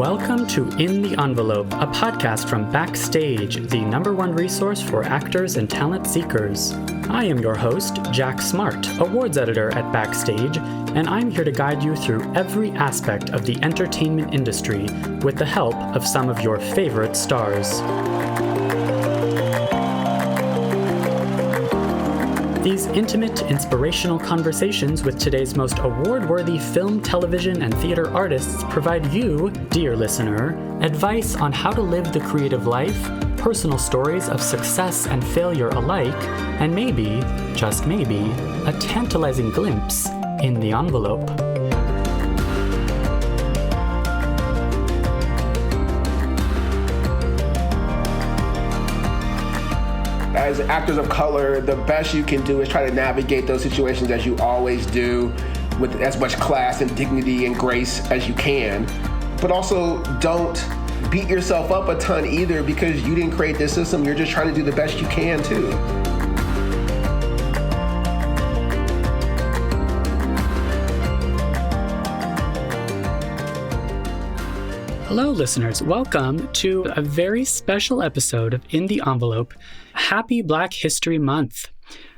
Welcome to In the Envelope, a podcast from Backstage, the #1 resource for actors and talent seekers. I am your host, Jack Smart, awards editor at Backstage, and I'm here to guide you through every aspect of the entertainment industry with the help of some of your favorite stars. These intimate, inspirational conversations with today's most award-worthy film, television, and theater artists provide you, dear listener, advice on how to live the creative life, personal stories of success and failure alike, and maybe, just maybe, a tantalizing glimpse in the envelope. As actors of color, the best you can do is try to navigate those situations as you always do, with as much class and dignity and grace as you can. But also don't beat yourself up a ton either because you didn't create this system. You're just trying to do the best you can too. Hello, listeners. Welcome to a very special episode of In the Envelope. Happy Black History Month.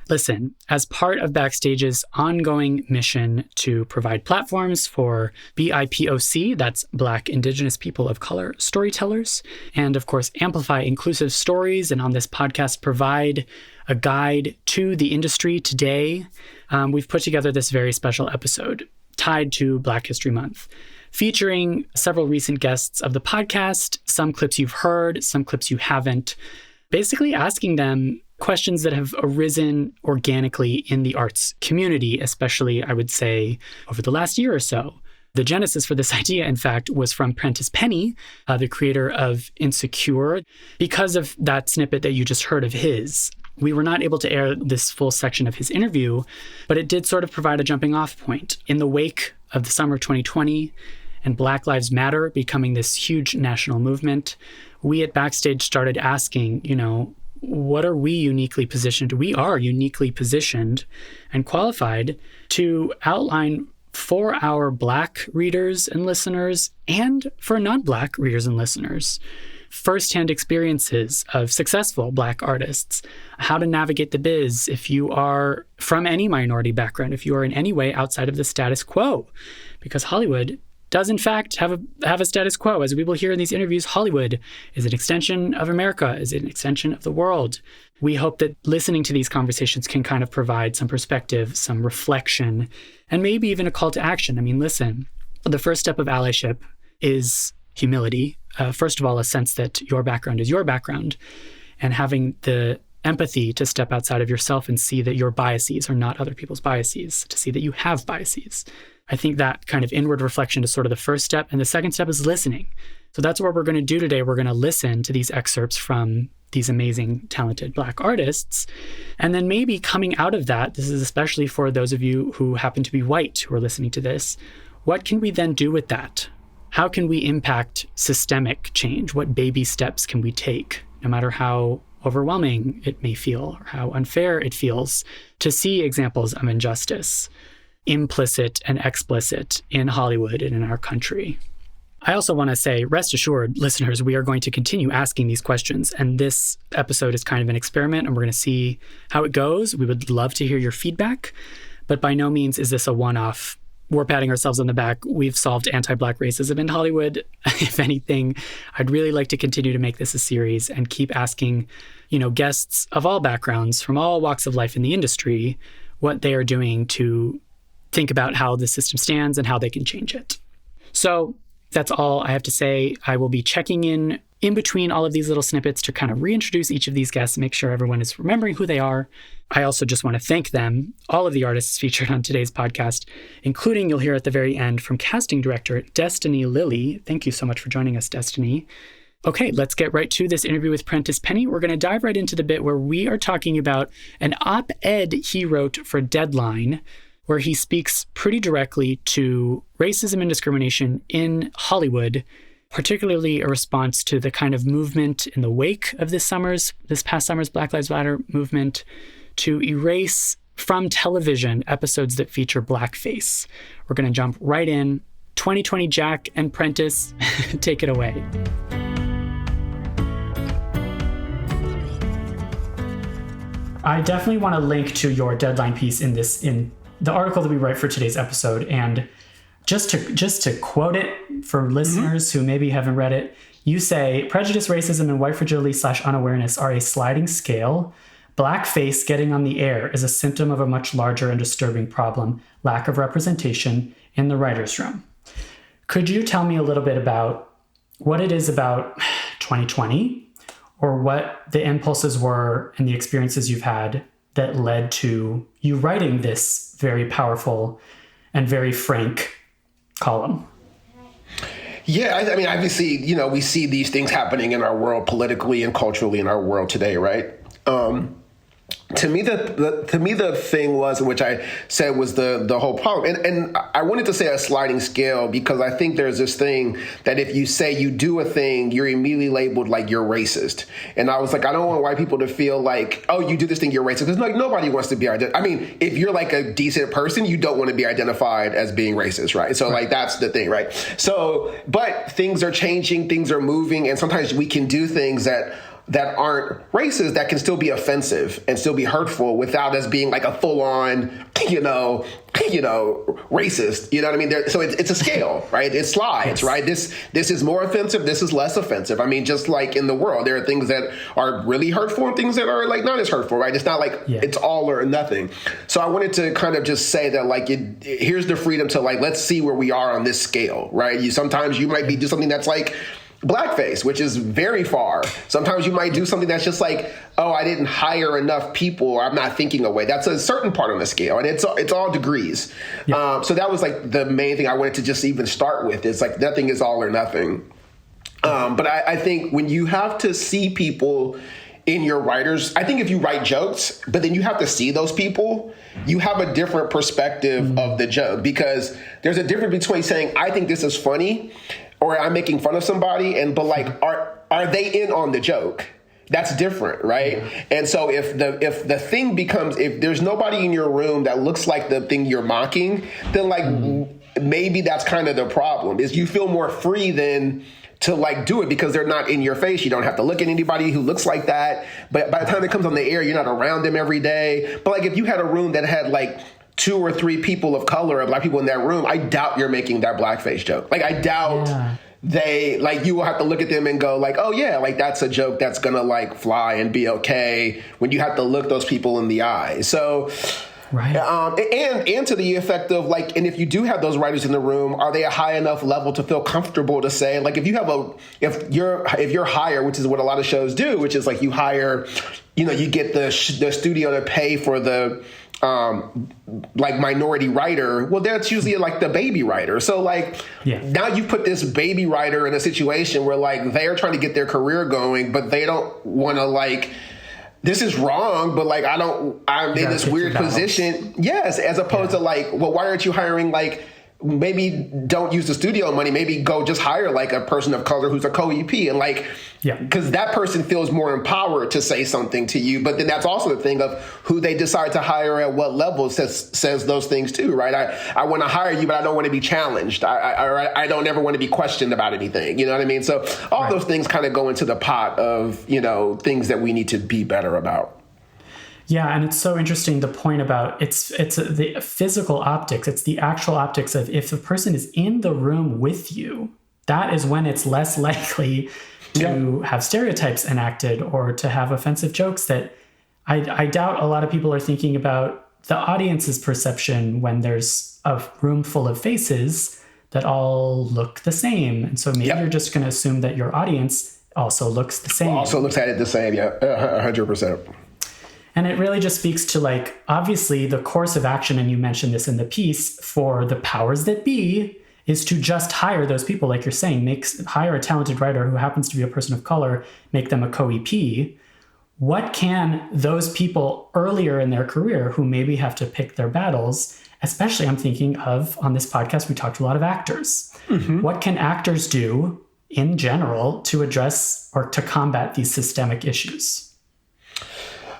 Listen, as part of Backstage's ongoing mission to provide platforms for BIPOC, that's Black, Indigenous People of Color storytellers, and of course, amplify inclusive stories, and on this podcast, provide a guide to the industry today, we've put together this very special episode tied to Black History Month, featuring several recent guests of the podcast, some clips you've heard, some clips you haven't, basically asking them questions that have arisen organically in the arts community, especially, I would say, over the last year or so. The genesis for this idea, in fact, was from Prentice Penny, the creator of Insecure. Because of that snippet that you just heard of his, we were not able to air this full section of his interview, but it did sort of provide a jumping off point. In the wake of the summer of 2020 and Black Lives Matter becoming this huge national movement, we at Backstage started asking, what are we uniquely positioned? We are uniquely positioned and qualified to outline for our Black readers and listeners and for non-Black readers and listeners firsthand experiences of successful Black artists, how to navigate the biz if you are from any minority background, if you are in any way outside of the status quo, because Hollywood does in fact have a status quo. As we will hear in these interviews, Hollywood is an extension of America, is an extension of the world. We hope that listening to these conversations can kind of provide some perspective, some reflection, and maybe even a call to action. I mean, listen, the first step of allyship is humility. First of all, a sense that your background is your background, and having the empathy to step outside of yourself and see that your biases are not other people's biases, to see that you have biases. I think that kind of inward reflection is sort of the first step. And the second step is listening. So that's what we're going to do today. We're going to listen to these excerpts from these amazing, talented Black artists. And then maybe coming out of that, this is especially for those of you who happen to be white who are listening to this, what can we then do with that? How can we impact systemic change? What baby steps can we take, no matter how overwhelming it may feel or how unfair it feels, to see examples of injustice, implicit and explicit, in Hollywood and in our country? I also want to say, rest assured, listeners, we are going to continue asking these questions. And this episode is kind of an experiment, and we're going to see how it goes. We would love to hear your feedback, but by no means is this a one-off. We're patting ourselves on the back. We've solved anti-Black racism in Hollywood. If anything, I'd really like to continue to make this a series and keep asking, guests of all backgrounds, from all walks of life in the industry, what they are doing to think about how the system stands and how they can change it. So that's all I have to say. I will be checking in between all of these little snippets to kind of reintroduce each of these guests, make sure everyone is remembering who they are. I also just want to thank them, all of the artists featured on today's podcast, including, you'll hear at the very end, from casting director Destiny Lilly. Thank you so much for joining us, Destiny. Okay, let's get right to this interview with Prentice Penny. We're going to dive right into the bit where we are talking about an op-ed he wrote for Deadline, where he speaks pretty directly to racism and discrimination in Hollywood, particularly a response to the kind of movement in the wake of this past summer's Black Lives Matter movement to erase from television episodes that feature blackface. We're going to jump right in. 2020 Jack and Prentice, take it away. I definitely want to link to your deadline piece in the article that we write for today's episode. And just to quote it for listeners who maybe haven't read it, you say, prejudice, racism, and white fragility / unawareness are a sliding scale. Blackface getting on the air is a symptom of a much larger and disturbing problem, lack of representation in the writer's room. Could you tell me a little bit about what it is about 2020, or what the impulses were and the experiences you've had that led to you writing this very powerful and very frank column? Yeah, I mean, obviously, we see these things happening in our world politically and culturally in our world today, right? To me, the thing was, which I said was the whole problem. And I wanted to say a sliding scale because I think there's this thing that if you say you do a thing, you're immediately labeled like you're racist. And I was like, I don't want white people to feel like, oh, you do this thing, you're racist. Because like nobody wants to be identified. I mean, if you're like a decent person, you don't want to be identified as being racist, right? So like that's the thing, right? So, but things are changing, things are moving, and sometimes we can do things that aren't racist that can still be offensive and still be hurtful without us being like a full-on, racist. You know what I mean? So it's a scale, right? It slides, right? This is more offensive. This is less offensive. I mean, just like in the world, there are things that are really hurtful and things that are like not as hurtful, right? It's not like it's all or nothing. So I wanted to kind of just say that like, here's the freedom to like, let's see where we are on this scale, right? Sometimes you might do something that's like blackface, which is very far. Sometimes you might do something that's just like, oh, I didn't hire enough people, or I'm not thinking away. That's a certain part on the scale, and it's all degrees. Yeah. So that was like the main thing I wanted to just even start with. It's like nothing is all or nothing. But I think when you have to see people in your writers, I think if you write jokes, but then you have to see those people, you have a different perspective of the joke, because there's a difference between saying, I think this is funny, or I'm making fun of somebody, but like, are they in on the joke? That's different, right? Yeah. And so if the thing becomes, if there's nobody in your room that looks like the thing you're mocking, then like maybe that's kind of the problem, is you feel more free than to like do it because they're not in your face. You don't have to look at anybody who looks like that. But by the time it comes on the air, you're not around them every day. But like if you had a room that had like 2 or 3 people of color or black people in that room, I doubt you're making that blackface joke. Like I doubt they, like, you will have to look at them and go like, oh yeah, like that's a joke that's gonna like fly and be okay, when you have to look those people in the eye. So right. And to the effect of like, and if you do have those writers in the room, are they a high enough level to feel comfortable to say, like, if you're hired, which is what a lot of shows do, which is like you hire, you get the studio to pay for the like minority writer, well, that's usually like the baby writer. So like now you put this baby writer in a situation where like they're trying to get their career going, but they don't want to like, this is wrong, but like I'm in this weird position. Yes, as opposed to like, well, why aren't you hiring like, maybe don't use the studio money, maybe go just hire like a person of color who's a co-EP, and like, because that person feels more empowered to say something to you. But then that's also the thing of who they decide to hire at what level says those things too, right? I want to hire you, but I don't want to be challenged. I don't ever want to be questioned about anything. You know what I mean? So all those things kind of go into the pot of, things that we need to be better about. Yeah, and it's so interesting, the point about it's the physical optics. It's the actual optics of if the person is in the room with you, that is when it's less likely to have stereotypes enacted or to have offensive jokes that I doubt a lot of people are thinking about the audience's perception when there's a room full of faces that all look the same. And so maybe you're just going to assume that your audience also looks the same. Also looks at it the same, 100%. And it really just speaks to, like, obviously the course of action, and you mentioned this in the piece, for the powers that be is to just hire those people, like you're saying, hire a talented writer who happens to be a person of color, make them a co-EP. What can those people earlier in their career who maybe have to pick their battles, especially I'm thinking of, on this podcast, we talked to a lot of actors. Mm-hmm. What can actors do in general to address or to combat these systemic issues?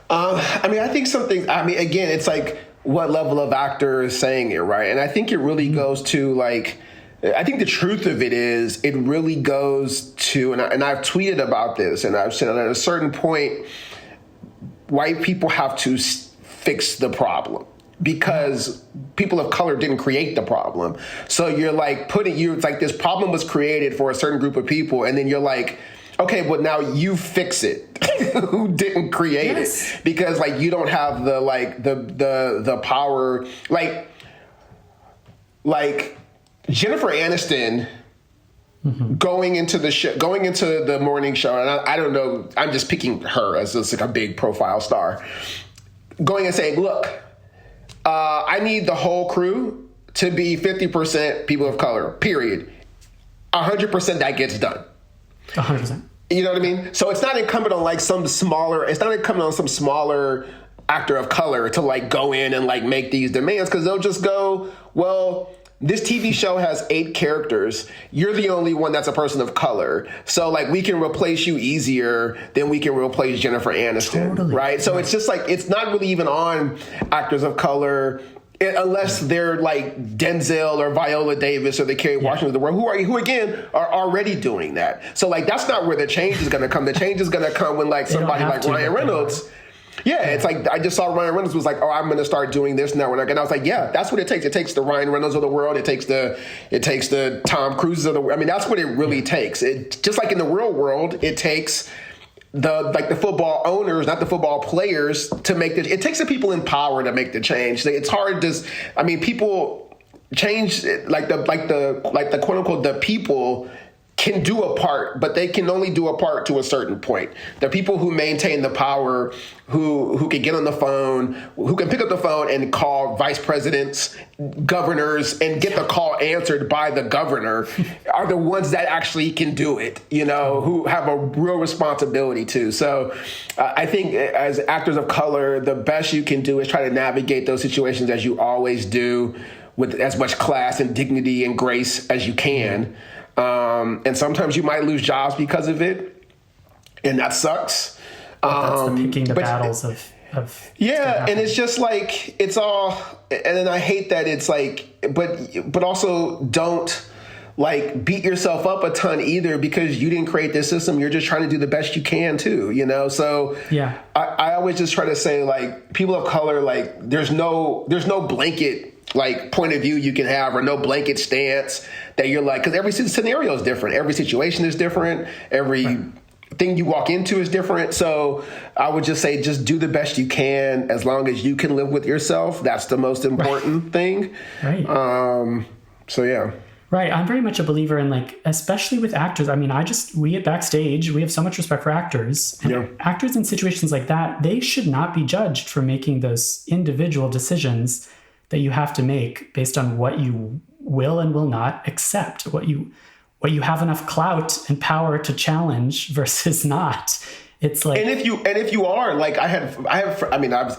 I think again, it's like what level of actor is saying it, right? And I think it really goes to like I think the truth of it is it really goes to, and I've tweeted about this, and I've said at a certain point, white people have to fix the problem because people of color didn't create the problem. So you're like it's like this problem was created for a certain group of people, and then you're like, okay, but now you fix it. Who didn't create it? Because like you don't have the power, like Jennifer Aniston going into the morning show, and I don't know, I'm just picking her as like a big profile star, going and saying, look, I need the whole crew to be 50% people of color, period. 100% that gets done. 100%. You know what I mean? So it's not incumbent on some smaller actor of color to like go in and like make these demands, because they'll just go, well, this TV show has 8 characters. You're the only one that's a person of color. So like we can replace you easier than we can replace Jennifer Aniston. Totally. Right? So it's just like, it's not really even on actors of color unless they're like Denzel or Viola Davis or the Kerry Washington of the world, who again are already doing that. So like that's not where the change is going to come. The change is going to come when like somebody like Ryan Reynolds. Yeah, it's like I just saw Ryan Reynolds was like, oh, I'm going to start doing this now. And I was like, yeah, that's what it takes. It takes the Ryan Reynolds of the world. It takes the Tom Cruises of the world. I mean, that's what it really takes. It just like in the real world, it takes the football owners, not the football players, to make it takes the people in power to make the change. It's hard to, I mean, people change like the quote unquote the people can do a part, but they can only do a part to a certain point. The people who maintain the power, who can get on the phone, who can pick up the phone and call vice presidents, governors, and get the call answered by the governor are the ones that actually can do it, who have a real responsibility to. So I think as actors of color, the best you can do is try to navigate those situations as you always do, with as much class and dignity and grace as you can. And sometimes you might lose jobs because of it, and that sucks. That's the picking the battles of and it's just like it's all, and then I hate that it's like, but also don't like beat yourself up a ton either, because you didn't create this system. You're just trying to do the best you can too, So yeah, I always just try to say like people of color, like there's no blanket like point of view you can have, or no blanket stance that you're like, because every scenario is different. Every situation is different. Every thing you walk into is different. So I would just say, just do the best you can, as long as you can live with yourself. That's the most important thing. Right. So yeah. Right. I'm very much a believer in like, especially with actors. I mean, we at Backstage, we have so much respect for actors. And actors in situations like that, they should not be judged for making those individual decisions that you have to make based on what you will and will not accept, what you have enough clout and power to challenge versus not. It's like, and if you are like, I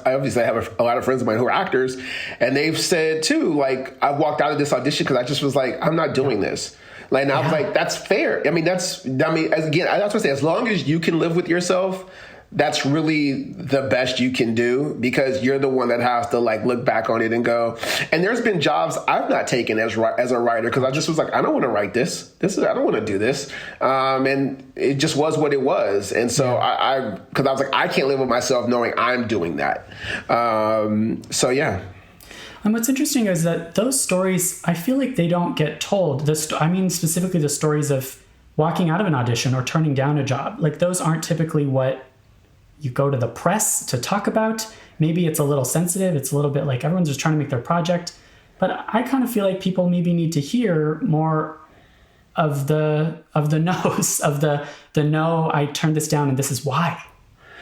obviously have a lot of friends of mine who are actors, and they've said too, like, I've walked out of this audition because I just was like, I'm not doing this. Like, and I was like, that's fair. I mean, that's what I say, as long as you can live with yourself, that's really the best you can do, because you're the one that has to like look back on it and go. And there's been jobs I've not taken as a writer, because I just was like, I don't want to write this. I don't want to do this. And it just was what it was. And so because I was like, I can't live with myself knowing I'm doing that. So yeah. And what's interesting is that those stories, I feel like they don't get told. Specifically the stories of walking out of an audition or turning down a job. Like those aren't typically what you go to the press to talk about. Maybe it's a little sensitive. It's a little bit like everyone's just trying to make their project. But I kind of feel like people maybe need to hear more of the no's, of the no, I turned this down and this is why.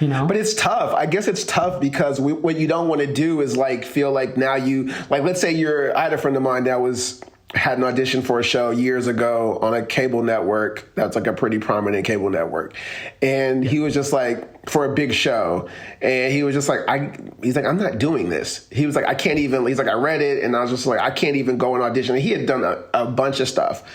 But it's tough. I guess it's tough because what you don't want to do is like feel like now you, like, let's say I had a friend of mine that had an audition for a show years ago on a cable network that's like a pretty prominent cable network. And he was just like, for a big show. And he was just like, he's like, I'm not doing this. He was like, I can't even, he's like, I read it. And I was just like, I can't even go and audition. And he had done a bunch of stuff.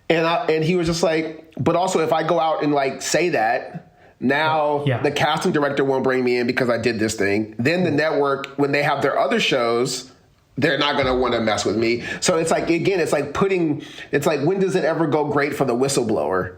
And he was just like, but also if I go out and like say that, now the casting director won't bring me in because I did this thing. Then the network, when they have their other shows, they're not going to want to mess with me. So it's like, again, it's like when does it ever go great for the whistleblower?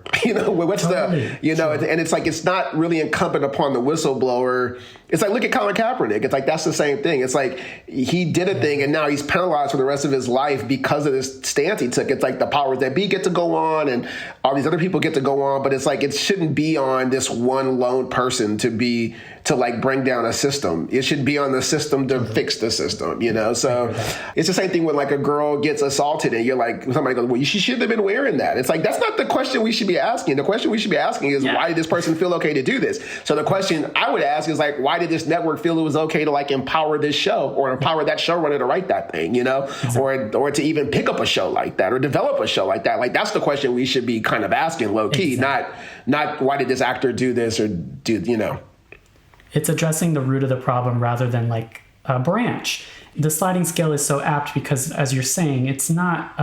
What's totally. And it's like, it's not really incumbent upon the whistleblower. It's like, look at Colin Kaepernick. It's like, that's the same thing. It's like, he did a thing and now he's penalized for the rest of his life because of this stance he took. It's like the powers that be get to go on and all these other people get to go on, but it's like, it shouldn't be on this one lone person to like bring down a system. It should be on the system to fix the system, So it's the same thing when like a girl gets assaulted and you're like, somebody goes, well, she shouldn't have been wearing that. It's like, that's not the question we should be asking. The question we should be asking is, why did this person feel okay to do this? So the question I would ask is like, why did this network feel it was okay to like empower this show or empower that showrunner to write that thing, exactly. or to even pick up a show like that or develop a show like that? Like, that's the question we should be kind of asking low key, not why did this actor do this or do. It's addressing the root of the problem rather than like a branch. The sliding scale is so apt because, as you're saying, it's not,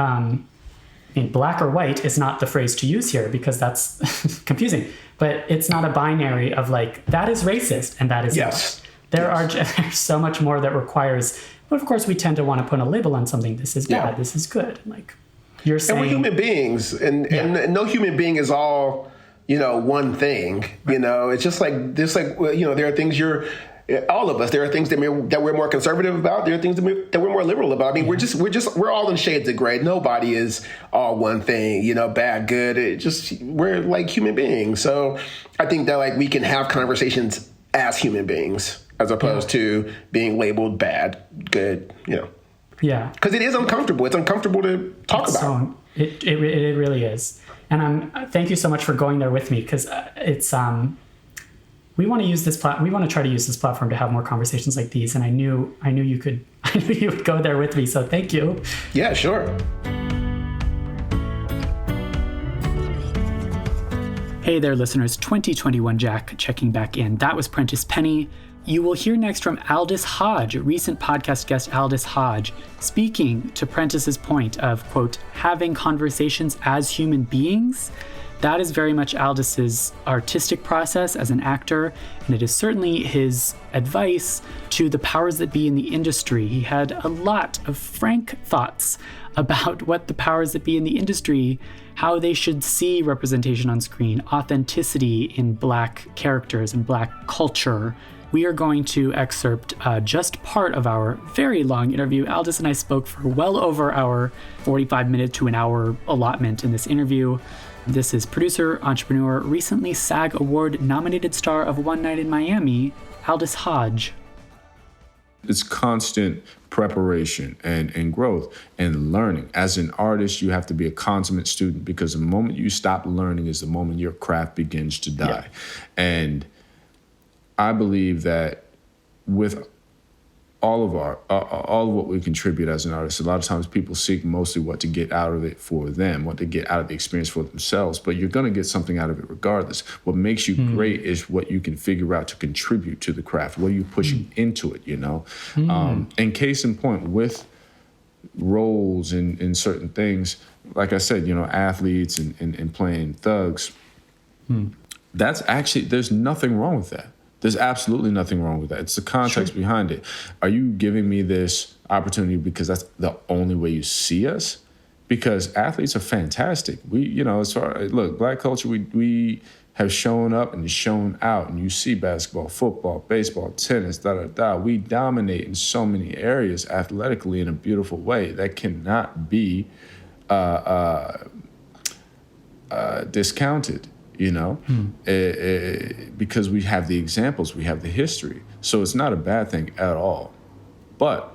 black or white is not the phrase to use here because that's confusing, but it's not a binary of like, that is racist and that is not. There's so much more that requires, but of course we tend to want to put a label on something. This is bad, this is good. Like you're saying. And we're human beings and no human being is all, one thing, it's just like, there are things all of us, there are things that we're more conservative about. There are things that we're more liberal about. I mean, we're all in shades of gray. Nobody is all one thing, bad, good. We're like human beings. So I think that like we can have conversations as human beings as opposed to being labeled bad, good, Yeah. Because it is uncomfortable. It's uncomfortable to talk about. It really is. And thank you so much for going there with me because it's we want to use this we want to try to use this platform to have more conversations like these. And I knew you could. I knew you would go there with me. So thank you. Yeah, sure. Hey there, listeners. 2021 Jack checking back in. That was Prentice Penny. You will hear next from Aldous Hodge, recent podcast guest Aldous Hodge, speaking to Prentice's point of, quote, having conversations as human beings. That is very much Aldous's artistic process as an actor, and it is certainly his advice to the powers that be in the industry. He had a lot of frank thoughts about what the powers that be in the industry, how they should see representation on screen, authenticity in Black characters and Black culture. We are going to excerpt just part of our very long interview. Aldous and I spoke for well over our 45-minute to an hour allotment in this interview. This is producer, entrepreneur, recently SAG Award-nominated star of One Night in Miami, Aldous Hodge. It's constant preparation and growth and learning. As an artist, you have to be a consummate student because the moment you stop learning is the moment your craft begins to die. Yeah. And I believe that with all of what we contribute as an artist, a lot of times people seek mostly what to get out of it for them, what to get out of the experience for themselves, but you're going to get something out of it regardless. What makes you great is what you can figure out to contribute to the craft. What are you pushing into it, And case in point, with roles in certain things, like I said, athletes and playing thugs, that's actually, there's nothing wrong with that. There's absolutely nothing wrong with that. It's the context behind it. Are you giving me this opportunity because that's the only way you see us? Because athletes are fantastic. Look, Black culture, we have shown up and shown out. And you see basketball, football, baseball, tennis, We dominate in so many areas athletically in a beautiful way that cannot be discounted. Because we have the examples, we have the history. So it's not a bad thing at all. But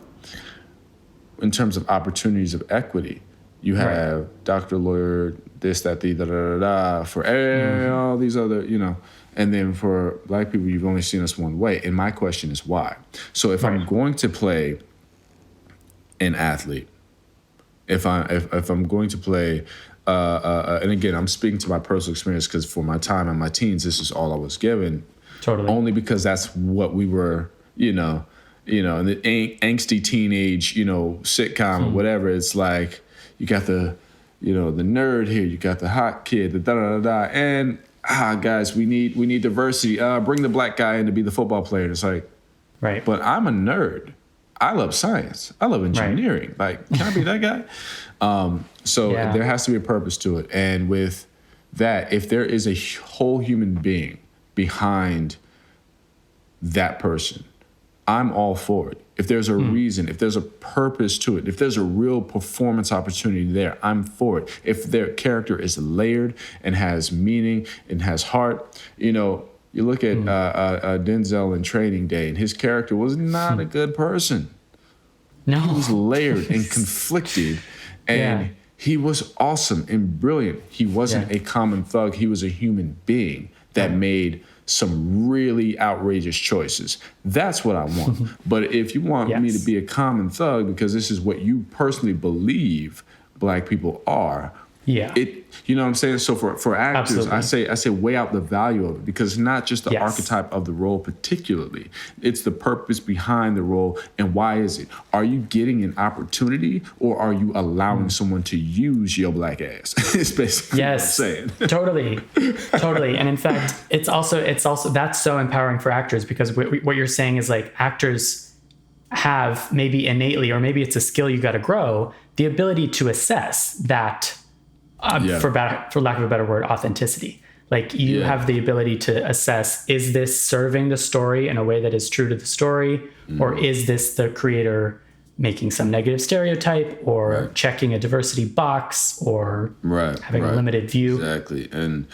in terms of opportunities of equity, you have doctor, lawyer, this, that, for all these other, and then for Black people, you've only seen us one way. And my question is why? So if I'm going to play an athlete, if I'm going to play and again, I'm speaking to my personal experience because for my time in my teens, this is all I was given. Totally. Only because that's what we were, in the angsty teenage, sitcom or whatever. It's like you got the, the nerd here, you got the hot kid, the and guys, we need diversity. Bring the Black guy in to be the football player. And it's like, right. But I'm a nerd. I love science. I love engineering. Right. Like, can I be that guy? So there has to be a purpose to it. And with that, if there is a whole human being behind that person, I'm all for it. If there's a reason, if there's a purpose to it, if there's a real performance opportunity there, I'm for it. If their character is layered and has meaning and has heart, you know, you look at Denzel in Training Day, and his character was not a good person. No. He was layered and conflicted, and he was awesome and brilliant. He wasn't a common thug. He was a human being that made some really outrageous choices. That's what I want. But if you want me to be a common thug because this is what you personally believe Black people are, you know what I'm saying? So for actors, I say weigh out the value of it, because it's not just the archetype of the role particularly. It's the purpose behind the role, and why is it? Are you getting an opportunity, or are you allowing someone to use your Black ass? It's basically what I'm saying. Totally. And in fact, it's also that's so empowering for actors, because what you're saying is, like, actors have maybe innately, or maybe it's a skill you got to grow, the ability to assess that. For lack of a better word, authenticity. Like, you have the ability to assess, is this serving the story in a way that is true to the story? Or is this the creator making some negative stereotype, or checking a diversity box, or having a limited view? Exactly. And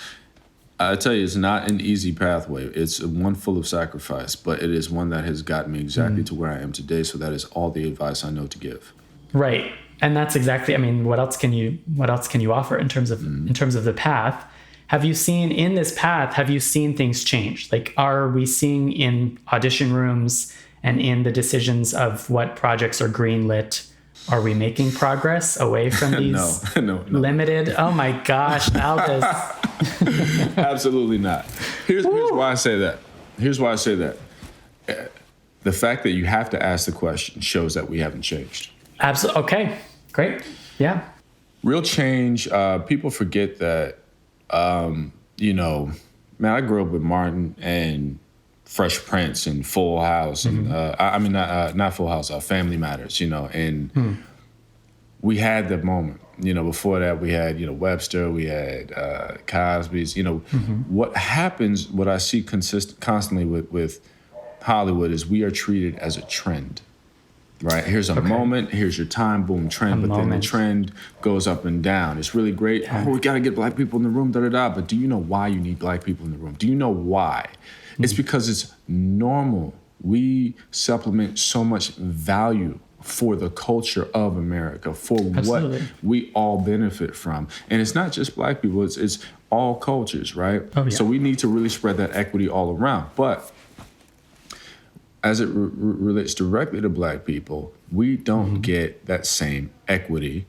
I tell you, it's not an easy pathway. It's one full of sacrifice, but it is one that has gotten me exactly to where I am today. So that is all the advice I know to give. Right. And that's exactly, I mean, what else can you offer in terms of the path? Have you seen in this path, have you seen things change? Like, are we seeing in audition rooms and in the decisions of what projects are greenlit, are we making progress away from these no. limited? Oh my gosh, Aldous. Absolutely not. Here's why I say that. The fact that you have to ask the question shows that we haven't changed. Absolutely. Okay. Great. Yeah. Real change. People forget that, you know, man, I grew up with Martin and Fresh Prince and Full House. And not Full House, Family Matters, you know, and we had the moment. You know, before that we had, you know, Webster, we had Cosby's, you know. What happens, what I see constantly with Hollywood is we are treated as a trend. Right, here's a moment, here's your time, boom, trend. Then the trend goes up and down. It's really great. Yeah. Oh, we got to get Black people in the room, But do you know why you need Black people in the room? Do you know why? It's because it's normal. We supplement so much value for the culture of America, for what we all benefit from. And it's not just Black people, it's all cultures, right? Oh, yeah. So we need to really spread that equity all around. But as it relates directly to Black people, we don't get that same equity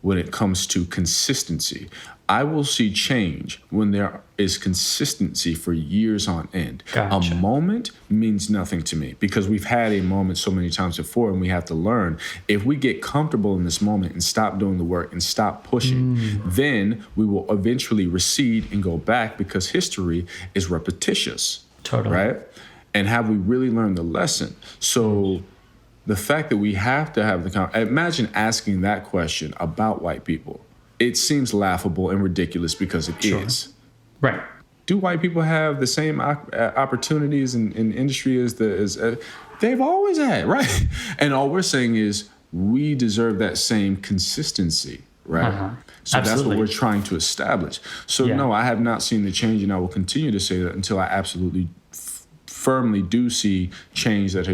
when it comes to consistency. I will see change when there is consistency for years on end. Gotcha. A moment means nothing to me, because we've had a moment so many times before, and we have to learn. If we get comfortable in this moment and stop doing the work and stop pushing, then we will eventually recede and go back, because history is repetitious. Totally. Right? And have we really learned the lesson? So the fact that we have to have imagine asking that question about white people. It seems laughable and ridiculous, because it is. Right. Do white people have the same opportunities in industry as they've always had, right? And all we're saying is we deserve that same consistency, right? So Absolutely. That's what we're trying to establish. So no, I have not seen the change, and I will continue to say that until I absolutely firmly do see change that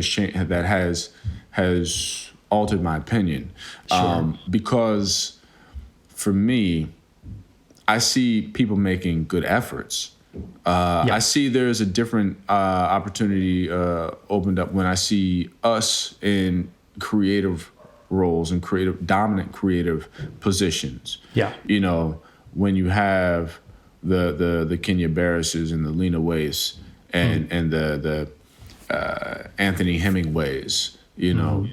has altered my opinion. Because for me, I see people making good efforts. I see there's a different opportunity opened up when I see us in creative roles and dominant creative positions. Yeah. You know, when you have the Kenya Barrises and the Lena Waithe and the Anthony Hemingways, you know,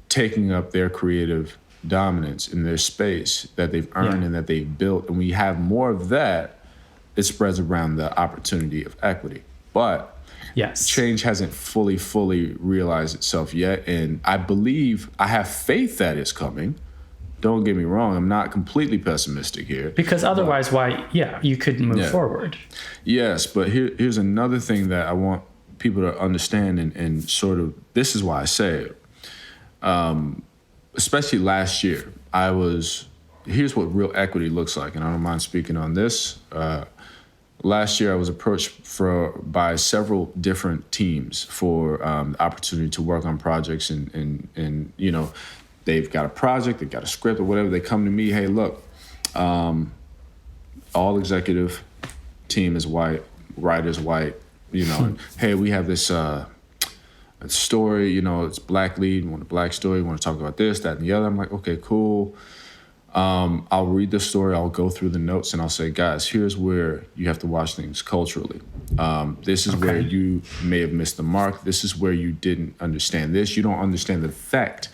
taking up their creative dominance in their space that they've earned and that they've built. And we have more of that, it spreads around the opportunity of equity. But Yes. Change hasn't fully realized itself yet. And I have faith that it's coming. Don't get me wrong. I'm not completely pessimistic here. Because otherwise, you could move forward. Yes, but here's another thing that I want people to understand and sort of, this is why I say it. Especially last year, here's what real equity looks like, and I don't mind speaking on this. Last year, I was approached by several different teams for the opportunity to work on projects, and you know, they've got a project, they've got a script or whatever. They come to me, hey, look, all executive team is white, writer's white, you know, and, hey, we have this story, you know, it's black lead, we want a black story, we want to talk about this, that, and the other. I'm like, okay, cool. I'll read the story, I'll go through the notes, and I'll say, guys, here's where you have to watch things culturally. This is where you may have missed the mark. This is where you didn't understand this. You don't understand the effect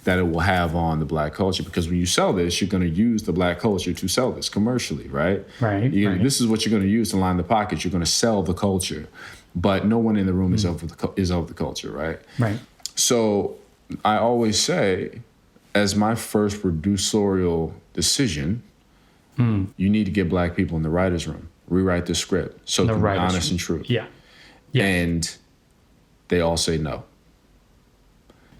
that it will have on the black culture, because when you sell this, you're going to use the black culture to sell this commercially, right? Right. This is what you're going to use to line the pockets. You're going to sell the culture, but no one in the room is of the culture, right? Right. So I always say, as my first producerial decision, you need to get black people in the writer's room, rewrite the script, so it can be honest and true. Yeah. And they all say no.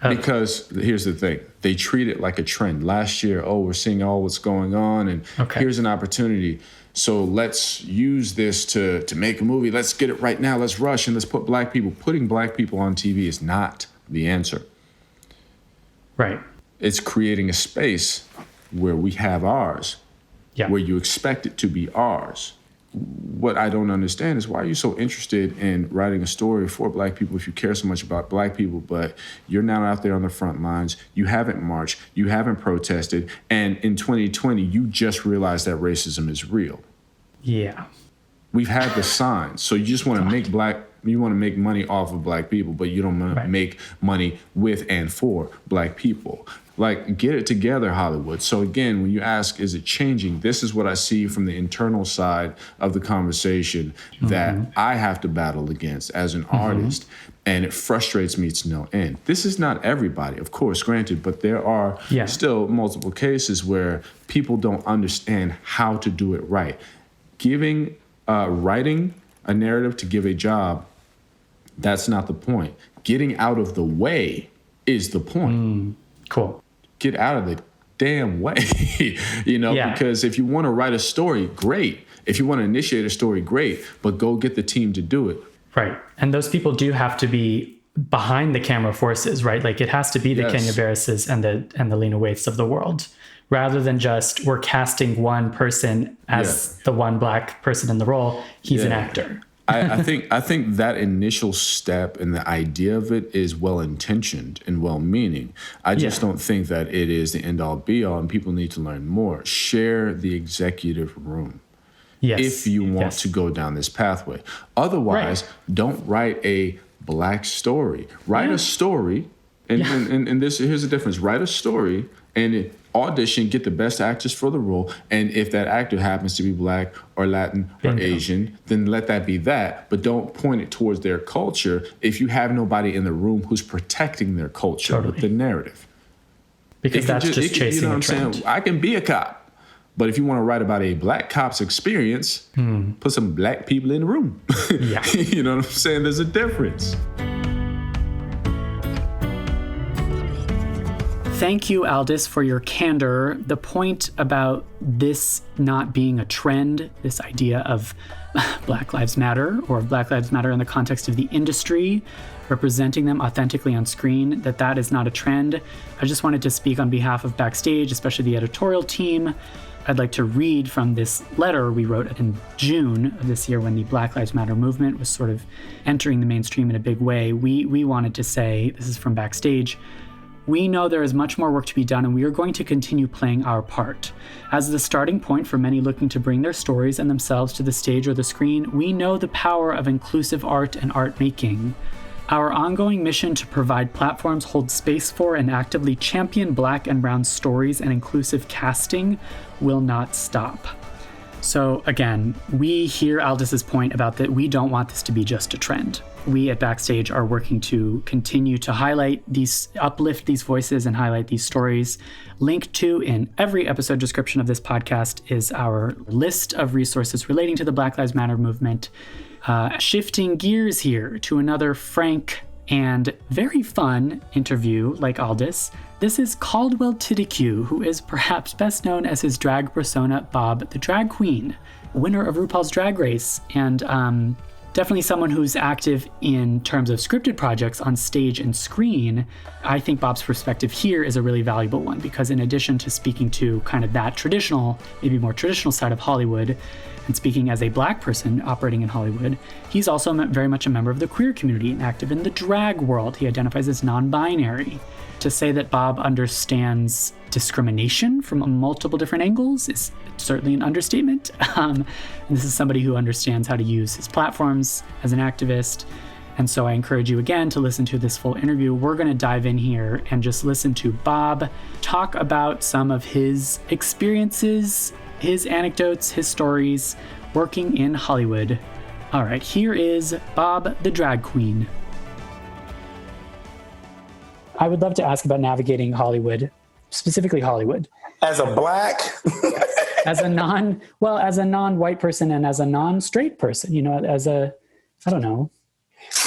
Because here's the thing, they treat it like a trend. Last year, we're seeing all what's going on, and here's an opportunity. So let's use this to make a movie. Let's get it right now. Let's rush and let's put black people. Putting black people on TV is not the answer. Right. It's creating a space where we have ours, where you expect it to be ours. What I don't understand is, why are you so interested in writing a story for black people if you care so much about black people, but you're not out there on the front lines, you haven't marched, you haven't protested, and in 2020, you just realized that racism is real. Yeah. We've had the signs. So you just want to make money off of black people, but you don't want to make money with and for black people. Like, get it together, Hollywood. So again, when you ask, is it changing? This is what I see from the internal side of the conversation that I have to battle against as an artist. And it frustrates me to no end. This is not everybody, of course, granted, but there are still multiple cases where people don't understand how to do it right. Writing a narrative to give a job, that's not the point. Getting out of the way is the point. Cool. Get out of the damn way, because if you want to write a story, great. If you want to initiate a story, great, but go get the team to do it. Right. And those people do have to be behind the camera forces, right? Like, it has to be the Kenya Barrises and the Lena Waiths of the world, rather than just we're casting one person as the one black person in the role. He's an actor. I think that initial step and the idea of it is well-intentioned and well-meaning. I just don't think that it is the end-all be-all, and people need to learn more. Share the executive room if you want to go down this pathway. Otherwise, don't write a black story. Write a story, and here's the difference. Write a story and audition, get the best actors for the role, and if that actor happens to be black or Latin or Asian, then let that be that, but don't point it towards their culture if you have nobody in the room who's protecting their culture with the narrative. Because that's just chasing a trend. Saying? I can be a cop, but if you want to write about a black cop's experience, put some black people in the room. You know what I'm saying? There's a difference. Thank you, Aldis, for your candor. The point about this not being a trend, this idea of Black Lives Matter, or Black Lives Matter in the context of the industry, representing them authentically on screen, that is not a trend. I just wanted to speak on behalf of Backstage, especially the editorial team. I'd like to read from this letter we wrote in June of this year, when the Black Lives Matter movement was sort of entering the mainstream in a big way. We wanted to say, this is from Backstage, we know there is much more work to be done, and we are going to continue playing our part. As the starting point for many looking to bring their stories and themselves to the stage or the screen, we know the power of inclusive art and art making. Our ongoing mission to provide platforms, hold space for, and actively champion Black and brown stories and inclusive casting will not stop. So again, we hear Aldis's point about that we don't want this to be just a trend. we at Backstage are working to continue to uplift these voices and highlight these stories. Linked to in every episode description of this podcast is our list of resources relating to the Black Lives Matter movement. Shifting gears here to another frank and very fun interview like Aldous. This is Caldwell Tiddeque, who is perhaps best known as his drag persona, Bob the Drag Queen, winner of RuPaul's Drag Race, and definitely someone who's active in terms of scripted projects on stage and screen. I think Bob's perspective here is a really valuable one because in addition to speaking to kind of that traditional, maybe more traditional side of Hollywood, and speaking as a Black person operating in Hollywood, he's also very much a member of the queer community and active in the drag world. He identifies as non-binary. To say that Bob understands discrimination from multiple different angles is certainly an understatement. And this is somebody who understands how to use his platforms as an activist. And so I encourage you again to listen to this full interview. We're going to dive in here and just listen to Bob talk about some of his experiences, his anecdotes, his stories working in Hollywood. All right, here is Bob the Drag Queen. I would love to ask about navigating Hollywood, specifically Hollywood. As a Black? as a non-white person and as a non-straight person, I don't know.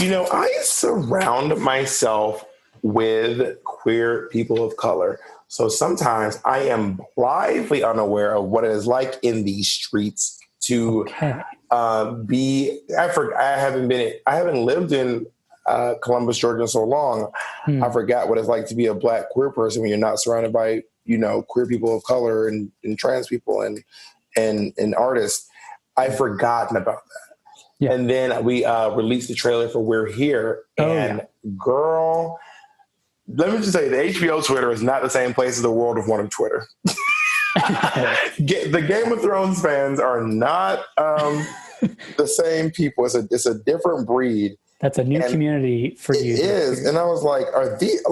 I surround myself with queer people of color. So sometimes I am blithely unaware of what it is like in these streets to I haven't lived in Columbus, Georgia in so long. I forgot what it's like to be a Black queer person when you're not surrounded by, queer people of color and trans people and artists. I've forgotten about that. Yeah. And then we released the trailer for We're Here. Girl, let me just say, the HBO Twitter is not the same place as the world of one of Twitter. The Game of Thrones fans are not the same people. It's a different breed. That's a new community for you. It is. And I was like, are these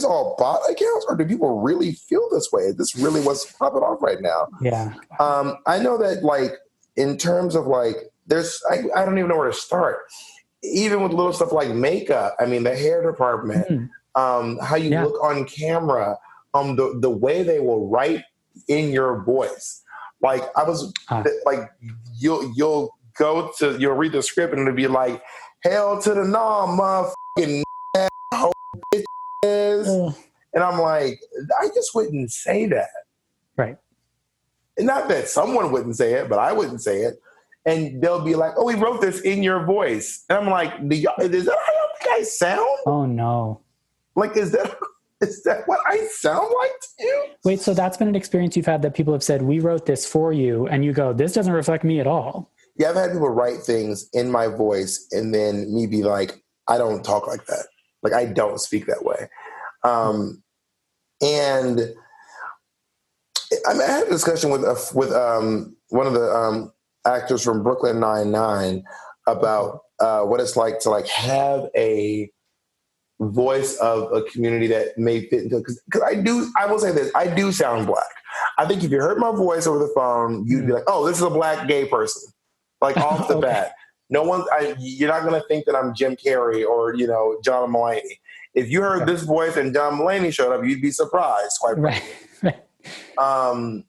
all bot accounts or do people really feel this way? This really what's popping off right now. Yeah. I know that in terms of I don't even know where to start. Even with little stuff like makeup, the hair department, how you look on camera, the way they will write in your voice. You'll read the script and it'll be like, hell to the no, motherfucking bitches. And I'm like, I just wouldn't say that. Right. And not that someone wouldn't say it, but I wouldn't say it. And they'll be like, oh, we wrote this in your voice. And I'm like, is that how you guys sound? Oh, no. Is that what I sound like to you? Wait, so that's been an experience you've had that people have said, we wrote this for you. And you go, this doesn't reflect me at all. Yeah, I've had people write things in my voice and then me be like, I don't talk like that. I don't speak that way. And I had a discussion with one of the actors from Brooklyn Nine-Nine about what it's like to have a voice of a community that may fit into, because I will say this, I do sound Black. I think if you heard my voice over the phone, you'd be like, oh, this is a Black gay person. Off the bat. You're not going to think that I'm Jim Carrey or, John Mulaney. If you heard this voice and John Mulaney showed up, you'd be surprised, quite frankly. Right.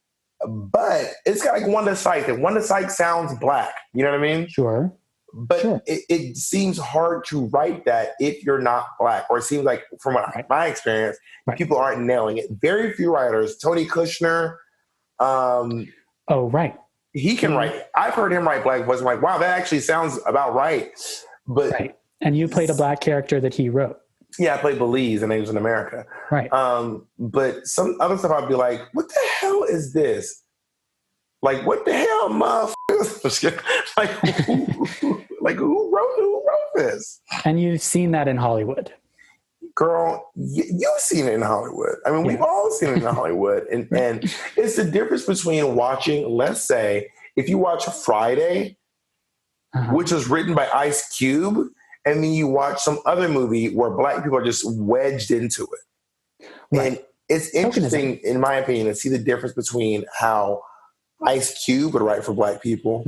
But it's got Wanda Sykes, and Wanda Sykes sounds Black. You know what I mean? Sure. But it seems hard to write that if you're not Black, or it seems like, from my experience, people aren't nailing it. Very few writers. Tony Kushner. Right. He can write. I've heard him write Black voice. I'm like, wow, that actually sounds about right. But right. And you played a Black character that he wrote. Yeah, I played Belize, and he was in America. Right. But some other stuff I'd be like, what the hell is this? What the hell, motherfucker? Who wrote this? And you've seen that in Hollywood. Girl, you've seen it in Hollywood. We've all seen it in Hollywood. And it's the difference between watching, let's say, if you watch Friday, which was written by Ice Cube, and then you watch some other movie where Black people are just wedged into it. Right. And it's interesting, in my opinion, to see the difference between how Ice Cube would write for Black people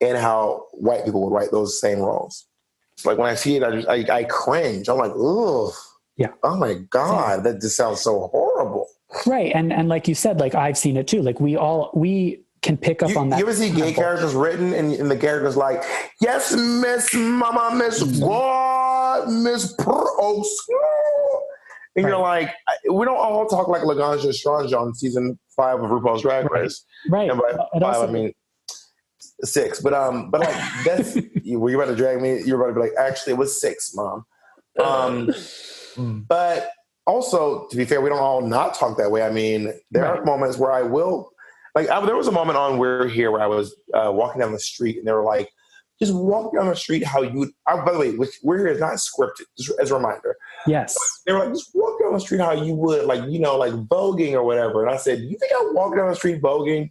and how white people would write those same roles. It's like when I see it, I cringe. I'm like, ugh. Yeah. Oh my God, that just sounds so horrible. Right. And like you said, like I've seen it too. Like we can pick up on that. You ever see gay characters written and the character's like, yes, Miss Mama, Miss God, Miss Pro. And you're like, we don't all talk like Laganja Estranja on season 5 of RuPaul's Drag Race. Right. And by 5, I mean 6. But like that's were you about to drag me? You were about to be like, actually, it was 6, Mom. But also, to be fair, we don't all not talk that way. I mean, there are moments where I will, like, there was a moment on We're Here where I was walking down the street and they were like, just walk down the street how you would, by the way, We're Here is not scripted, just as a reminder. Yes. They were like, just walk down the street how you would, like, you know, like voguing or whatever. And I said, you think I walk down the street voguing?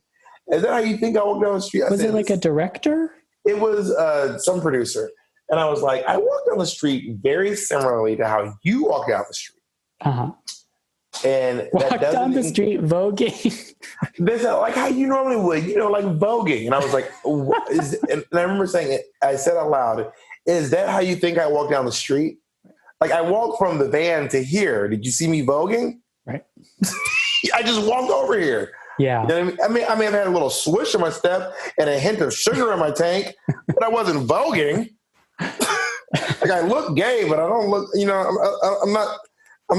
Is that how you think I walk down the street? Was it like a director? It was some producer. And I was like, I walk down the street very similarly to how you walk down the street. Uh-huh. And walk down the street voguing. This like how you normally would, you know, like voguing. And I was like, what is it? And I remember saying it, I said out loud, is that how you think I walk down the street? Like I walked from the van to here. Did you see me voguing? Right. I just walked over here. Yeah. You know what I mean? I may have had a little swish in my step and a hint of sugar in my tank, but I wasn't voguing. Like I look gay, but I don't look, you know, I'm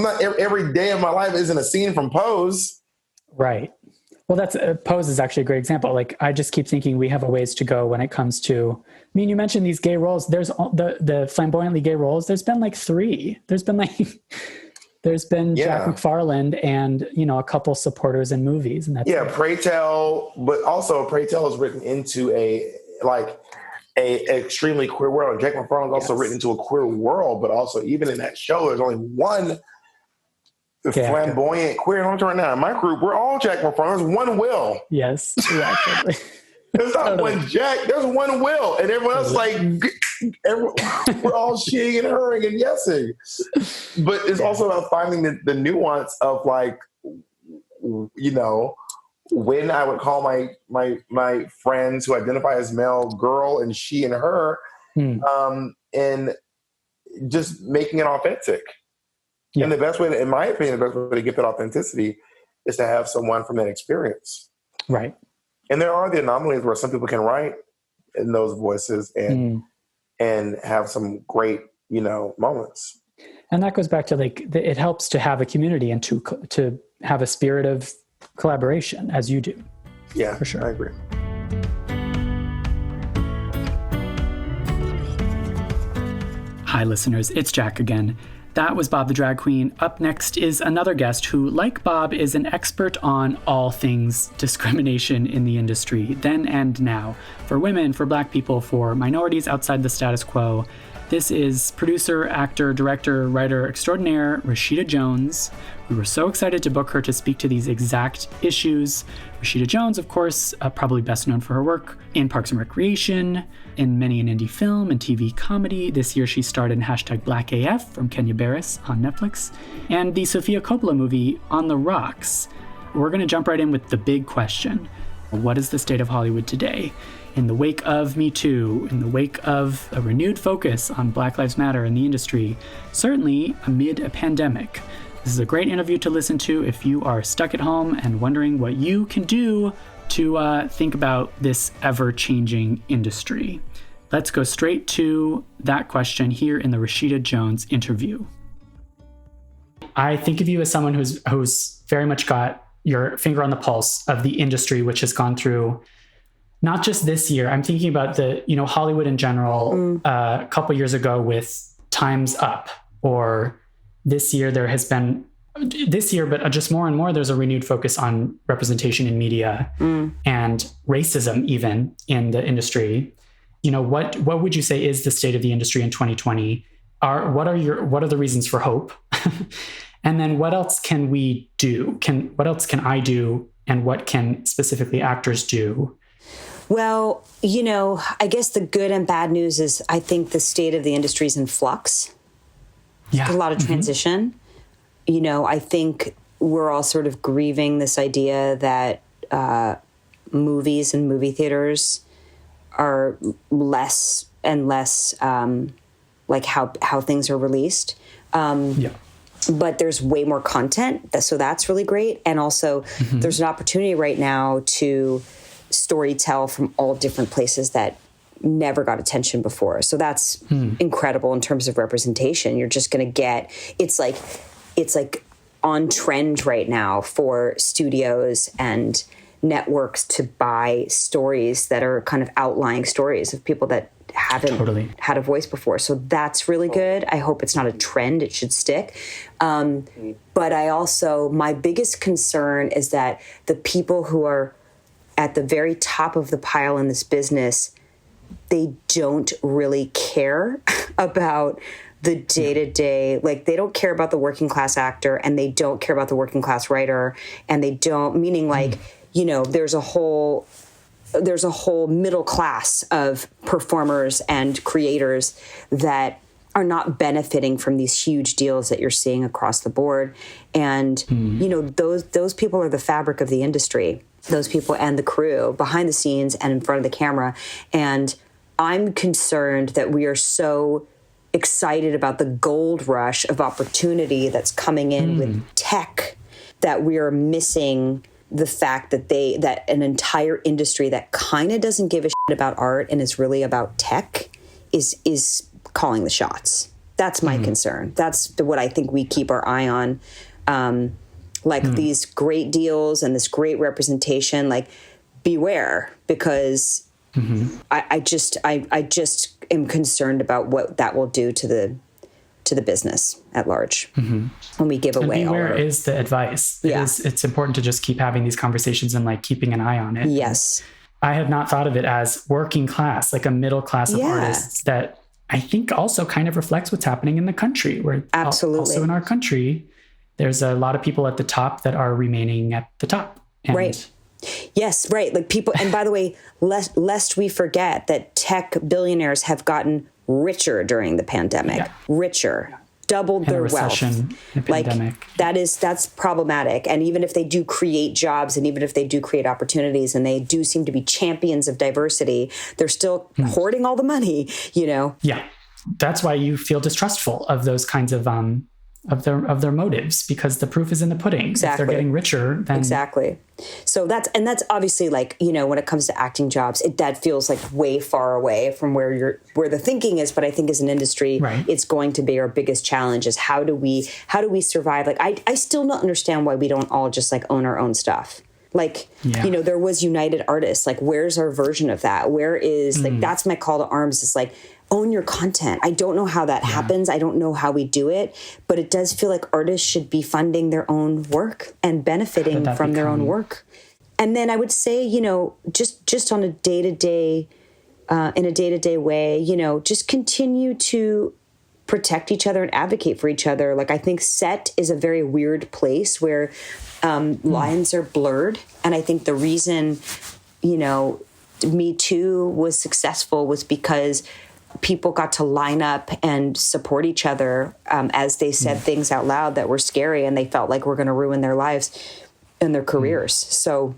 not every day of my life isn't a scene from Pose. Right. Well, Pose is actually a great example. Like I just keep thinking we have a ways to go when it comes to, I mean, you mentioned these gay roles. There's the flamboyantly gay roles. There's been like 3. There's been Jack McFarland and, you know, a couple supporters in movies. And that's Pray Tell, but also Pray Tell is written into a extremely queer world. Jack McFarland is also written into a queer world, but also even in that show, there's only one flamboyant queer. I'm right now in my group, we're all Jack McFarland. There's one Will. Yes, exactly. There's not one Jack. There's one Will, and everyone else we're all sheing and hurring and yesing. But it's also about finding the nuance of like, you know, when I would call my friends who identify as male girl and she and her, and just making it authentic. Yeah. And the best way, in my opinion, the best way to get that authenticity is to have someone from that experience. Right. And there are the anomalies where some people can write in those voices and have some great, you know, moments. And that goes back to like, it helps to have a community and to have a spirit of collaboration as you do. Yeah, for sure. I agree. Hi, listeners. It's Jack again. That was Bob the Drag Queen. Up next is another guest who, like Bob, is an expert on all things discrimination in the industry, then and now, for women, for Black people, for minorities outside the status quo. This is producer, actor, director, writer extraordinaire Rashida Jones. We were so excited to book her to speak to these exact issues. Rashida Jones, of course, probably best known for her work in Parks and Recreation, in many an indie film and TV comedy. This year she starred in #BlackAF from Kenya Barris on Netflix, and the Sofia Coppola movie On the Rocks. We're going to jump right in with the big question. What is the state of Hollywood today? In the wake of Me Too, in the wake of a renewed focus on Black Lives Matter in the industry, certainly amid a pandemic. This is a great interview to listen to if you are stuck at home and wondering what you can do to think about this ever-changing industry. Let's go straight to that question here in the Rashida Jones interview. I think of you as someone who's very much got your finger on the pulse of the industry, which has gone through not just this year. I'm thinking about Hollywood in general. A couple years ago with Time's Up, or this year but just more and more, there's a renewed focus on representation in media and racism even in the industry. You know, what would you say is the state of the industry in 2020? What are the reasons for hope? And then what else can we do? What else can I do? And what can specifically actors do? Well, you know, I guess the good and bad news is I think the state of the industry is in flux. Yeah. A lot of transition. You know, I think we're all sort of grieving this idea that movies and movie theaters are less and less like how things are released. But there's way more content, so that's really great. And also, there's an opportunity right now to storytell from all different places that never got attention before. So that's incredible in terms of representation. You're just going to get, it's like on trend right now for studios and networks to buy stories that are kind of outlying stories of people that haven't had a voice before. So that's really good. I hope it's not a trend. It should stick. But I also, my biggest concern is that the people who are at the very top of the pile in this business, they don't really care about the day-to-day, like they don't care about the working class actor and they don't care about the working class writer, and they don't, meaning like, you know, there's a whole middle class of performers and creators that are not benefiting from these huge deals that you're seeing across the board. And, you know, those people are the fabric of the industry, those people and the crew behind the scenes and in front of the camera. And I'm concerned that we are so excited about the gold rush of opportunity that's coming in with tech that we are missing the fact that that an entire industry that kind of doesn't give a shit about art and is really about tech is calling the shots. That's my concern. That's what I think we keep our eye on. These great deals and this great representation, like beware, because I just am concerned about what that will do to the business at large when we give away. And beware all is the advice. It's important to just keep having these conversations and like keeping an eye on it. Yes. I had not thought of it as working class, like a middle class of artists that I think also kind of reflects what's happening in the country, where also in our country, there's a lot of people at the top that are remaining at the top. And right. Yes, right. Like people, and by the way, lest we forget that tech billionaires have gotten richer during the pandemic, richer, doubled their wealth. Like that's problematic. And even if they do create jobs and even if they do create opportunities and they do seem to be champions of diversity, they're still hoarding all the money, you know? Yeah. That's why you feel distrustful of those kinds of their motives, because the proof is in the pudding. Exactly. If they're getting richer, then exactly. So that's obviously like, you know, when it comes to acting jobs, that feels like way far away from where the thinking is. But I think as an industry, it's going to be our biggest challenge is how do we survive? Like I still don't understand why we don't all just like own our own stuff. Like, you know, there was United Artists. Like, where's our version of that? Where is like, that's my call to arms. It's like, own your content. I don't know how that happens. I don't know how we do it, but it does feel like artists should be funding their own work and benefiting from their own work. And then I would say, you know, just on a day-to-day, in a day-to-day way, you know, just continue to protect each other and advocate for each other. Like, I think set is a very weird place where lines are blurred. And I think the reason, you know, Me Too was successful was because people got to line up and support each other as they said things out loud that were scary and they felt like were going to ruin their lives and their careers. So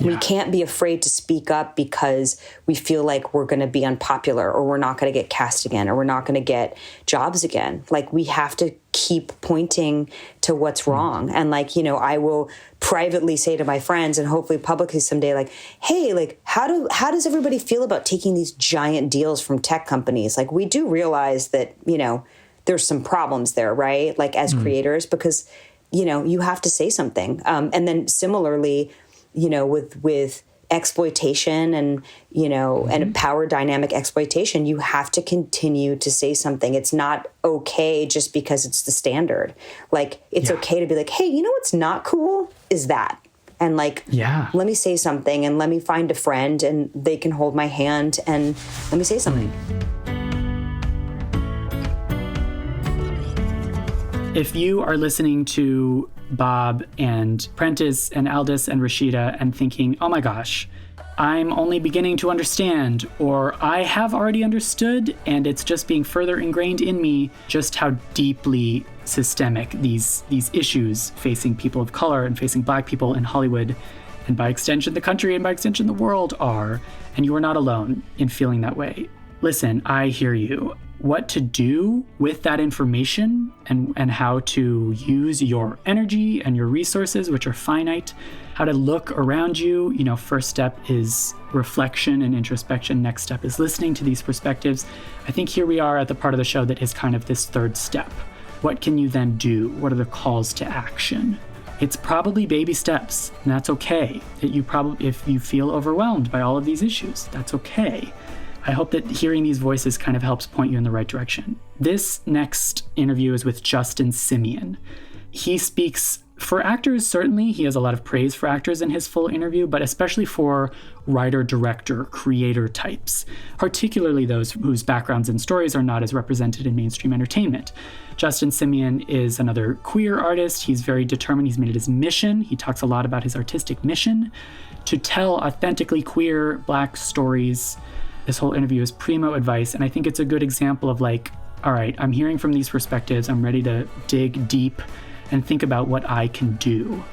we can't be afraid to speak up because we feel like we're going to be unpopular or we're not going to get cast again or we're not going to get jobs again. Like, we have to keep pointing to what's wrong. And like, you know, I will privately say to my friends and hopefully publicly someday, like, hey, like, how does everybody feel about taking these giant deals from tech companies? Like, we do realize that, you know, there's some problems there, right? Like, as creators, because, you know, you have to say something. And then similarly, you know, with exploitation and, you know, and power dynamic exploitation, you have to continue to say something. It's not okay just because it's the standard. Like, it's okay to be like, hey, you know what's not cool is that. And like, let me say something and let me find a friend and they can hold my hand and let me say something. If you are listening to Bob and Prentice and Aldous and Rashida and thinking, oh my gosh, I'm only beginning to understand, or I have already understood and it's just being further ingrained in me just how deeply systemic these issues facing people of color and facing Black people in Hollywood and by extension the country and by extension the world are, and you are not alone in feeling that way. Listen, I hear you. what to do with that information and how to use your energy and your resources, which are finite, how to look around you. You know, first step is reflection and introspection. Next step is listening to these perspectives. I think here we are at the part of the show that is kind of this third step. What can you then do? What are the calls to action? It's probably baby steps, and that's okay. If you feel overwhelmed by all of these issues, that's okay. I hope that hearing these voices kind of helps point you in the right direction. This next interview is with Justin Simeon. He speaks for actors, certainly. He has a lot of praise for actors in his full interview, but especially for writer, director, creator types, particularly those whose backgrounds and stories are not as represented in mainstream entertainment. Justin Simeon is another queer artist. He's very determined. He's made it his mission. He talks a lot about his artistic mission to tell authentically queer Black stories. This whole interview is primo advice, and I think it's a good example of like, all right, I'm hearing from these perspectives. I'm ready to dig deep and think about what I can do.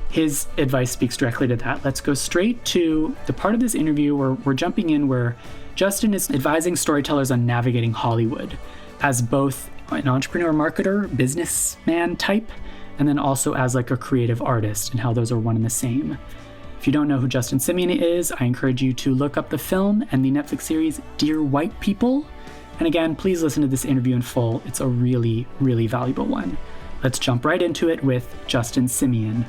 His advice speaks directly to that. Let's go straight to the part of this interview where we're jumping in where Justin is advising storytellers on navigating Hollywood as both an entrepreneur, marketer, businessman type, and then also as like a creative artist, and how those are one and the same. If you don't know who Justin Simeon is, I encourage you to look up the film and the Netflix series Dear White People. And again, please listen to this interview in full. It's a really, really valuable one. Let's jump right into it with Justin Simeon.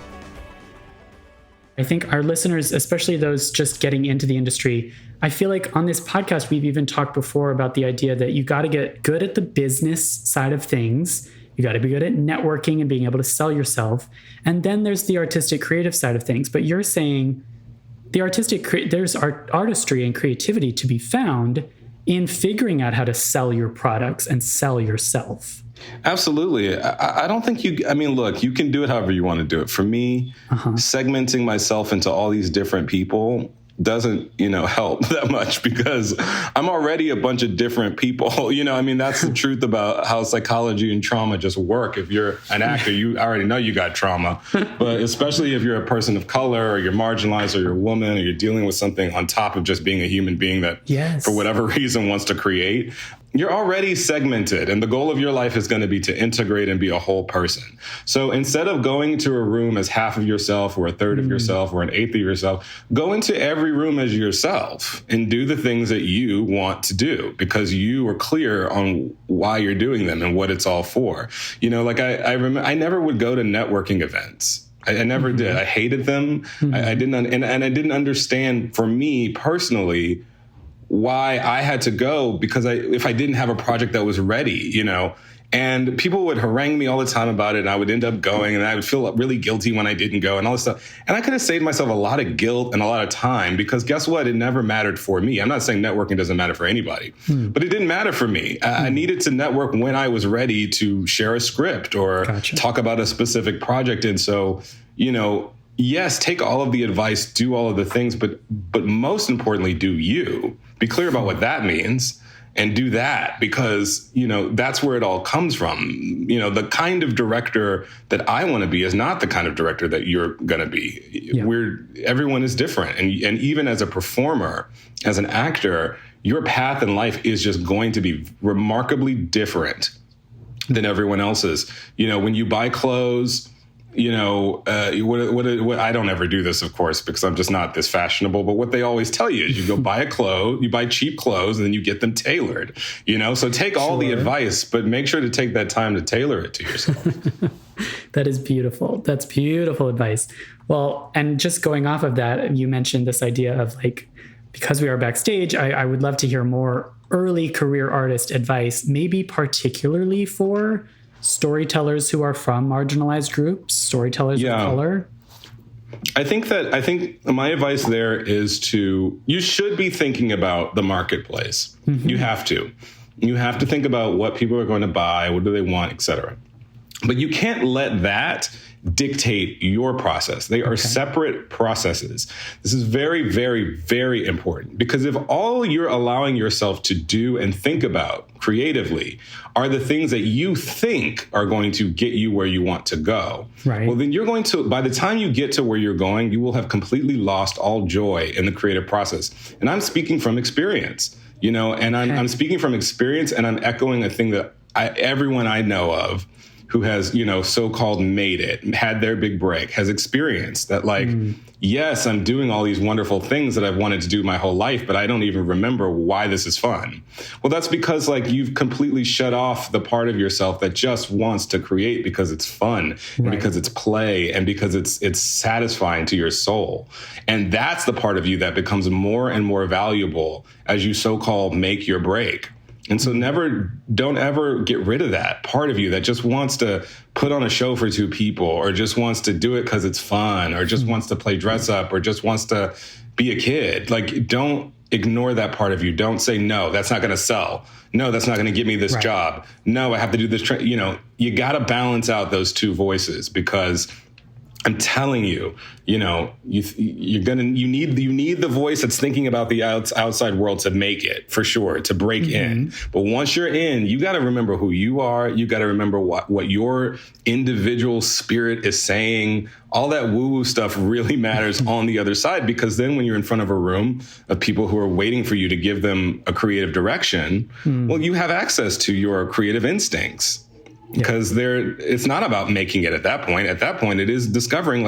I think our listeners, especially those just getting into the industry, I feel like on this podcast, we've even talked before about the idea that you got to get good at the business side of things. You got to be good at networking and being able to sell yourself. And then there's the artistic creative side of things. But you're saying there's artistry and creativity to be found in figuring out how to sell your products and sell yourself. Absolutely. I don't think look, you can do it however you want to do it. For me, segmenting myself into all these different people doesn't, help that much because I'm already a bunch of different people. That's the truth about how psychology and trauma just work. If you're an actor, you already know you got trauma, but especially if you're a person of color or you're marginalized or you're a woman or you're dealing with something on top of just being a human being that for whatever reason wants to create, you're already segmented, and the goal of your life is going to be to integrate and be a whole person. So instead of going to a room as half of yourself or a third of yourself or an eighth of yourself, go into every room as yourself and do the things that you want to do because you are clear on why you're doing them and what it's all for. I remember I never would go to networking events. I never did. I hated them. I didn't understand, for me personally, why I had to go because if I didn't have a project that was ready, and people would harangue me all the time about it, and I would end up going, and I would feel really guilty when I didn't go and all this stuff. And I could have saved myself a lot of guilt and a lot of time because guess what? It never mattered for me. I'm not saying networking doesn't matter for anybody, but it didn't matter for me. I needed to network when I was ready to share a script or talk about a specific project. And so, yes, take all of the advice, do all of the things, but most importantly, do you. Be clear about what that means and do that because, that's where it all comes from. The kind of director that I want to be is not the kind of director that you're going to be. Yeah. Everyone is different. And even as a performer, as an actor, your path in life is just going to be remarkably different than everyone else's. When you buy clothes, what I don't ever do this, of course, because I'm just not this fashionable. But what they always tell you is you go buy you buy cheap clothes, and then you get them tailored. So take all the advice, but make sure to take that time to tailor it to yourself. That is beautiful. That's beautiful advice. Well, and just going off of that, you mentioned this idea of because we are backstage, I would love to hear more early career artist advice, maybe particularly for storytellers who are from marginalized groups, storytellers of color? I think my advice there is you should be thinking about the marketplace. You have to. You have to think about what people are going to buy, what do they want, et cetera. But you can't let that dictate your process. They are separate processes. This is very, very, very important because if all you're allowing yourself to do and think about creatively are the things that you think are going to get you where you want to go. Right. Well, then you're going to, by the time you get to where you're going, you will have completely lost all joy in the creative process. And I'm speaking from experience, and I'm speaking from experience, and I'm echoing a thing that everyone I know of who has, so-called made it, had their big break, has experienced that, yes, I'm doing all these wonderful things that I've wanted to do my whole life, but I don't even remember why this is fun. Well, that's because you've completely shut off the part of yourself that just wants to create because it's fun, and because it's play, and because it's satisfying to your soul. And that's the part of you that becomes more and more valuable as you so-called make your break. And so don't ever get rid of that part of you that just wants to put on a show for two people, or just wants to do it because it's fun, or just wants to play dress up, or just wants to be a kid. Don't ignore that part of you. Don't say, no, that's not going to sell. No, that's not going to give me this job. No, I have to do this. You got to balance out those two voices, because I'm telling you, you need the voice that's thinking about the outside world to make it, for sure, to break in. But once you're in, you got to remember who you are. You got to remember what your individual spirit is saying. All that woo-woo stuff really matters on the other side, because then when you're in front of a room of people who are waiting for you to give them a creative direction, well, you have access to your creative instincts. Because it's not about making it at that point. At that point, it is discovering,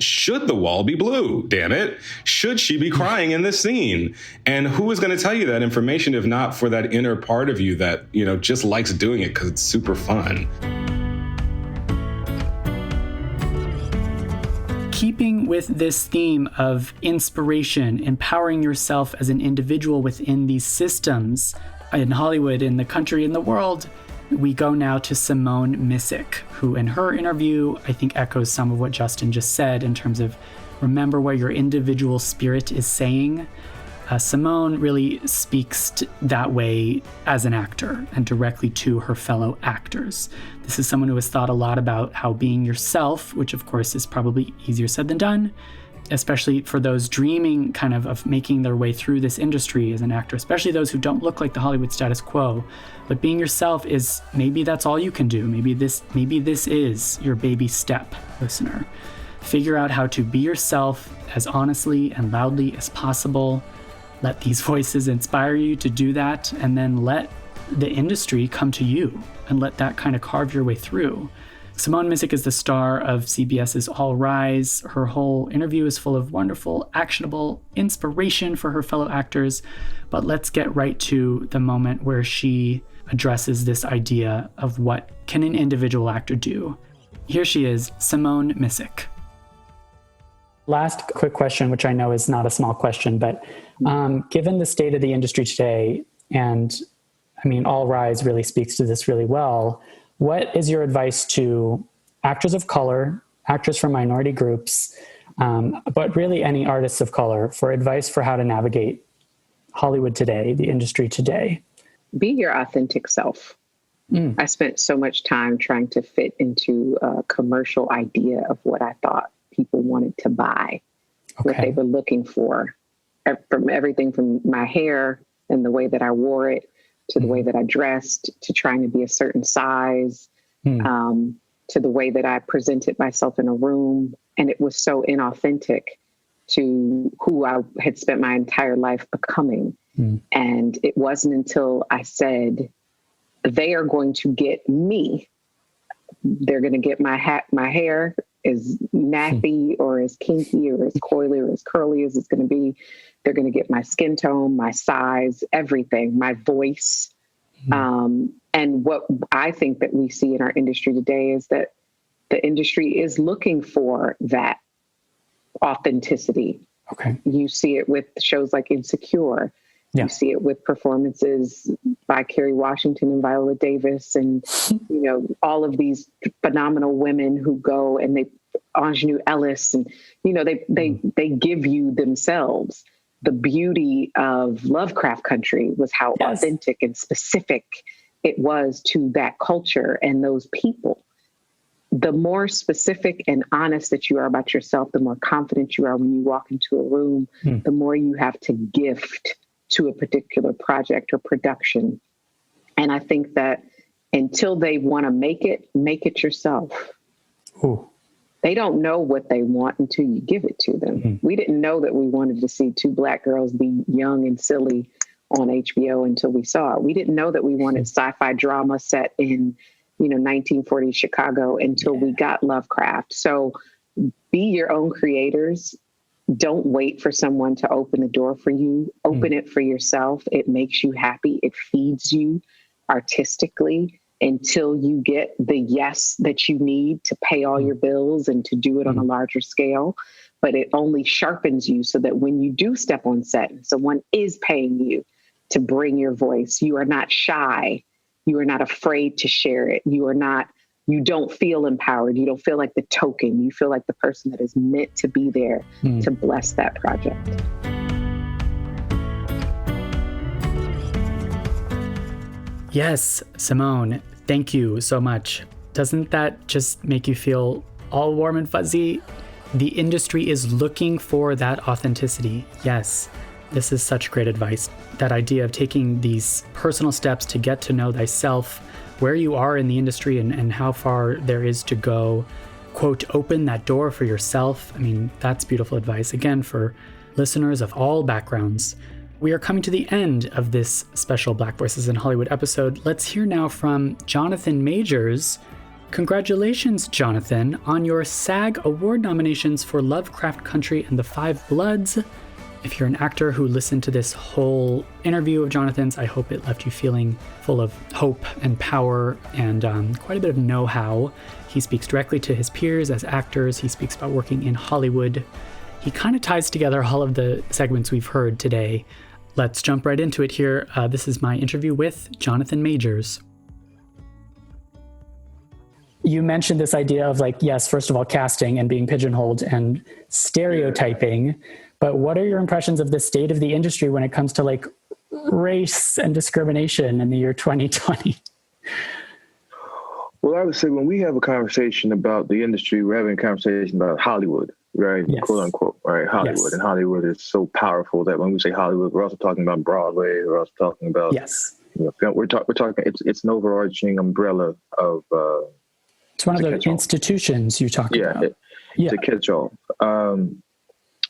should the wall be blue? Damn it. Should she be crying in this scene? And who is going to tell you that information if not for that inner part of you that, just likes doing it because it's super fun? Keeping with this theme of inspiration, empowering yourself as an individual within these systems in Hollywood, in the country, in the world, we go now to Simone Missick, who in her interview, I think echoes some of what Justin just said in terms of remember what your individual spirit is saying. Simone really speaks that way as an actor and directly to her fellow actors. This is someone who has thought a lot about how being yourself, which of course is probably easier said than done, especially for those dreaming kind of making their way through this industry as an actor, especially those who don't look like the Hollywood status quo. But being yourself is, maybe that's all you can do. Maybe this is your baby step, listener. Figure out how to be yourself as honestly and loudly as possible. Let these voices inspire you to do that, and then let the industry come to you and let that kind of carve your way through. Simone Missick is the star of CBS's All Rise. Her whole interview is full of wonderful, actionable inspiration for her fellow actors. But let's get right to the moment where she addresses this idea of what can an individual actor do. Here she is, Simone Missick. Last quick question, which I know is not a small question, but given the state of the industry today, and All Rise really speaks to this really well, what is your advice to actors of color, actors from minority groups, but really any artists of color, for advice for how to navigate Hollywood today, the industry today? Be your authentic self. I spent so much time trying to fit into a commercial idea of what I thought people wanted to buy, what they were looking for, from everything from my hair and the way that I wore it, to the way that I dressed, to trying to be a certain size, to the way that I presented myself in a room. And it was so inauthentic to who I had spent my entire life becoming. And it wasn't until I said, they are going to get me. They're going to get my hair as nappy or as kinky or as coily or as curly as it's going to be. They're going to get my skin tone, my size, everything, my voice. And what I think that we see in our industry today is that the industry is looking for that authenticity. You see it with shows like Insecure. You see it with performances by Kerry Washington and Viola Davis, and all of these phenomenal women who go and they Ingenue Ellis, and they give you themselves. The beauty of Lovecraft Country was how authentic and specific it was to that culture and those people. The more specific and honest that you are about yourself, the more confident you are when you walk into a room, the more you have to gift to a particular project or production. And I think that until they want to make it yourself. Ooh. They don't know what they want until you give it to them. Mm-hmm. We didn't know that we wanted to see two Black girls be young and silly on HBO until we saw it. We didn't know that we wanted sci-fi drama set in, 1940s Chicago until we got Lovecraft. So be your own creators. Don't wait for someone to open the door for you. Open it for yourself. It makes you happy. It feeds you artistically until you get the yes that you need to pay all your bills and to do it on a larger scale. But it only sharpens you so that when you do step on set and someone is paying you to bring your voice, you are not shy. You are not afraid to share it. You don't feel empowered. You don't feel like the token. You feel like the person that is meant to be there to bless that project. Yes, Simone, thank you so much. Doesn't that just make you feel all warm and fuzzy? The industry is looking for that authenticity. Yes, this is such great advice. That idea of taking these personal steps to get to know thyself, where you are in the industry and how far there is to go. Quote, open that door for yourself. I mean, that's beautiful advice. Again, for listeners of all backgrounds. We are coming to the end of this special Black Voices in Hollywood episode. Let's hear now from Jonathan Majors. Congratulations, Jonathan, on your SAG Award nominations for Lovecraft Country and The Five Bloods. If you're an actor who listened to this whole interview of Jonathan's, I hope it left you feeling full of hope and power and quite a bit of know-how. He speaks directly to his peers as actors. He speaks about working in Hollywood. He kind of ties together all of the segments we've heard today. Let's jump right into it here. This is my interview with Jonathan Majors. You mentioned this idea of yes, first of all, casting and being pigeonholed and stereotyping. But what are your impressions of the state of the industry when it comes to race and discrimination in the year 2020? Well, I would say when we have a conversation about the industry, we're having a conversation about Hollywood, right? Yes. Quote unquote, right? Hollywood. Yes. And Hollywood is so powerful that when we say Hollywood, we're also talking about Broadway. We're also talking about, we're talking, it's an overarching umbrella of, it's one of the institutions you talk about. It's a catch-all.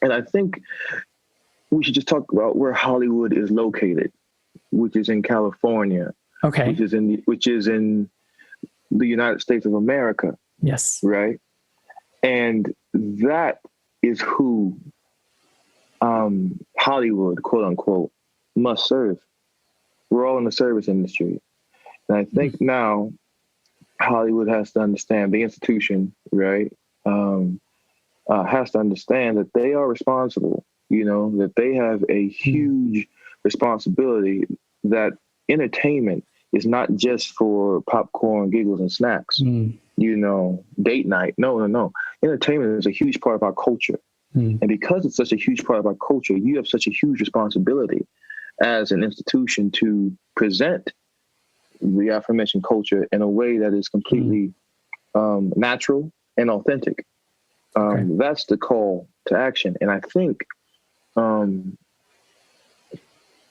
And I think we should just talk about where Hollywood is located, which is in California. Okay. Which is in the United States of America. Yes. Right. And that is who Hollywood, quote unquote, must serve. We're all in the service industry. And I think now Hollywood has to understand, the institution, right? Has to understand that they are responsible, that they have a huge responsibility, that entertainment is not just for popcorn, giggles, and snacks, date night. No. Entertainment is a huge part of our culture. And because it's such a huge part of our culture, you have such a huge responsibility as an institution to present the aforementioned culture in a way that is completely natural and authentic. That's the call to action. And I think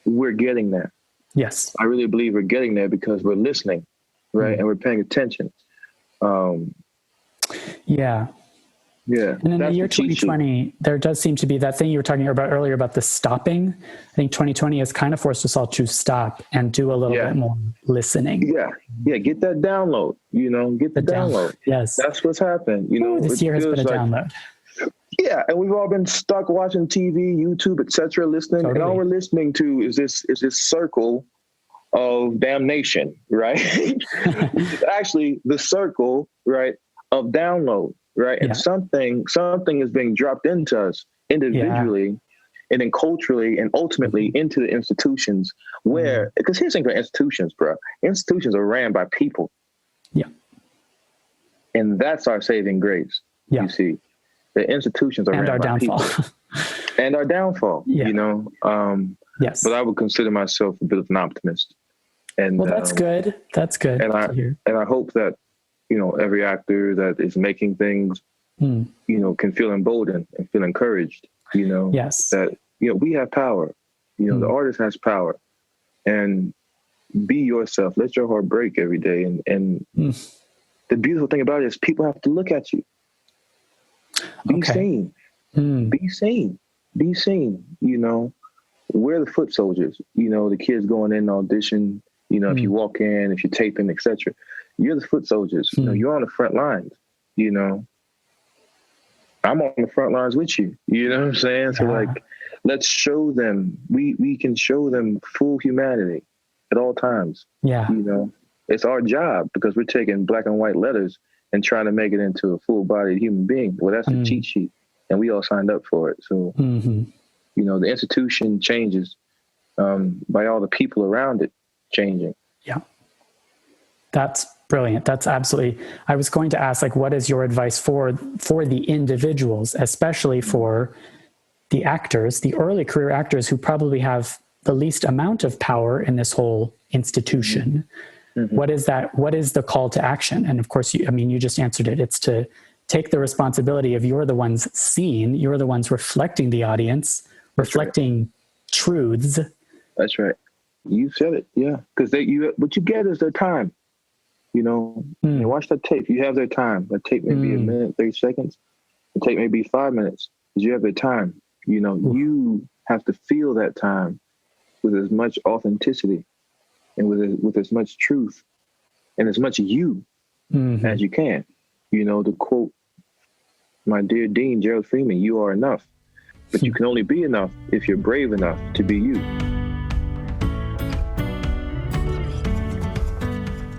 we're getting there. Yes. I really believe we're getting there because we're listening, right? And we're paying attention. Yeah. And in the year 2020, there does seem to be that thing you were talking about earlier about the stopping. I think 2020 has kind of forced us all to stop and do a little bit more listening. Yeah. Get that download, get the download. Yes. That's what's happened. This year has been a download. Yeah. And we've all been stuck watching TV, YouTube, etc., listening. Totally. And all we're listening to is this circle of damnation, right? It's actually the circle, right, of download. Right. And something is being dropped into us individually and then culturally and ultimately into the institutions where, because here's the thing for institutions, bro. Institutions are ran by people. Yeah. And that's our saving grace. Yeah. You see, the institutions are and ran our by downfall. people. And our downfall, Yes. But I would consider myself a bit of an optimist. And that's good. That's good. And I hope that, every actor that is making things, can feel emboldened and feel encouraged, Yes. that, we have power, the artist has power. And be yourself. Let your heart break every day. And the beautiful thing about it is people have to look at you. Be seen. Be seen. Be seen. You know, we're the foot soldiers. You know, the kids going in audition. You know, if you walk in, if you're taping, etc. You're the foot soldiers. You know, you're on the front lines. You know, I'm on the front lines with you. You know what I'm saying? So like, let's show them. We can show them full humanity at all times. Yeah. You know, it's our job because we're taking black and white letters and trying to make it into a full-bodied human being. Well, that's the cheat sheet, and we all signed up for it. So, you know, the institution changes by all the people around it changing. Yeah. That's brilliant. That's absolutely, I was going to ask, like, what is your advice for the individuals, especially for the actors, the early career actors who probably have the least amount of power in this whole institution? What is that? What is the call to action? And of course, you just answered it. It's to take the responsibility of you're the ones seen, you're the ones reflecting the audience, reflecting truths. That's right. You said it. Yeah. Because what you get is their time. You know, you watch that tape. You have their time. That tape may be a minute, 30 seconds. The tape may be 5 minutes. Because you have their time. You know, you have to feel that time with as much authenticity and with as much truth and as much you as you can. You know, to quote my dear Dean, Gerald Freeman, you are enough. But you can only be enough if you're brave enough to be you.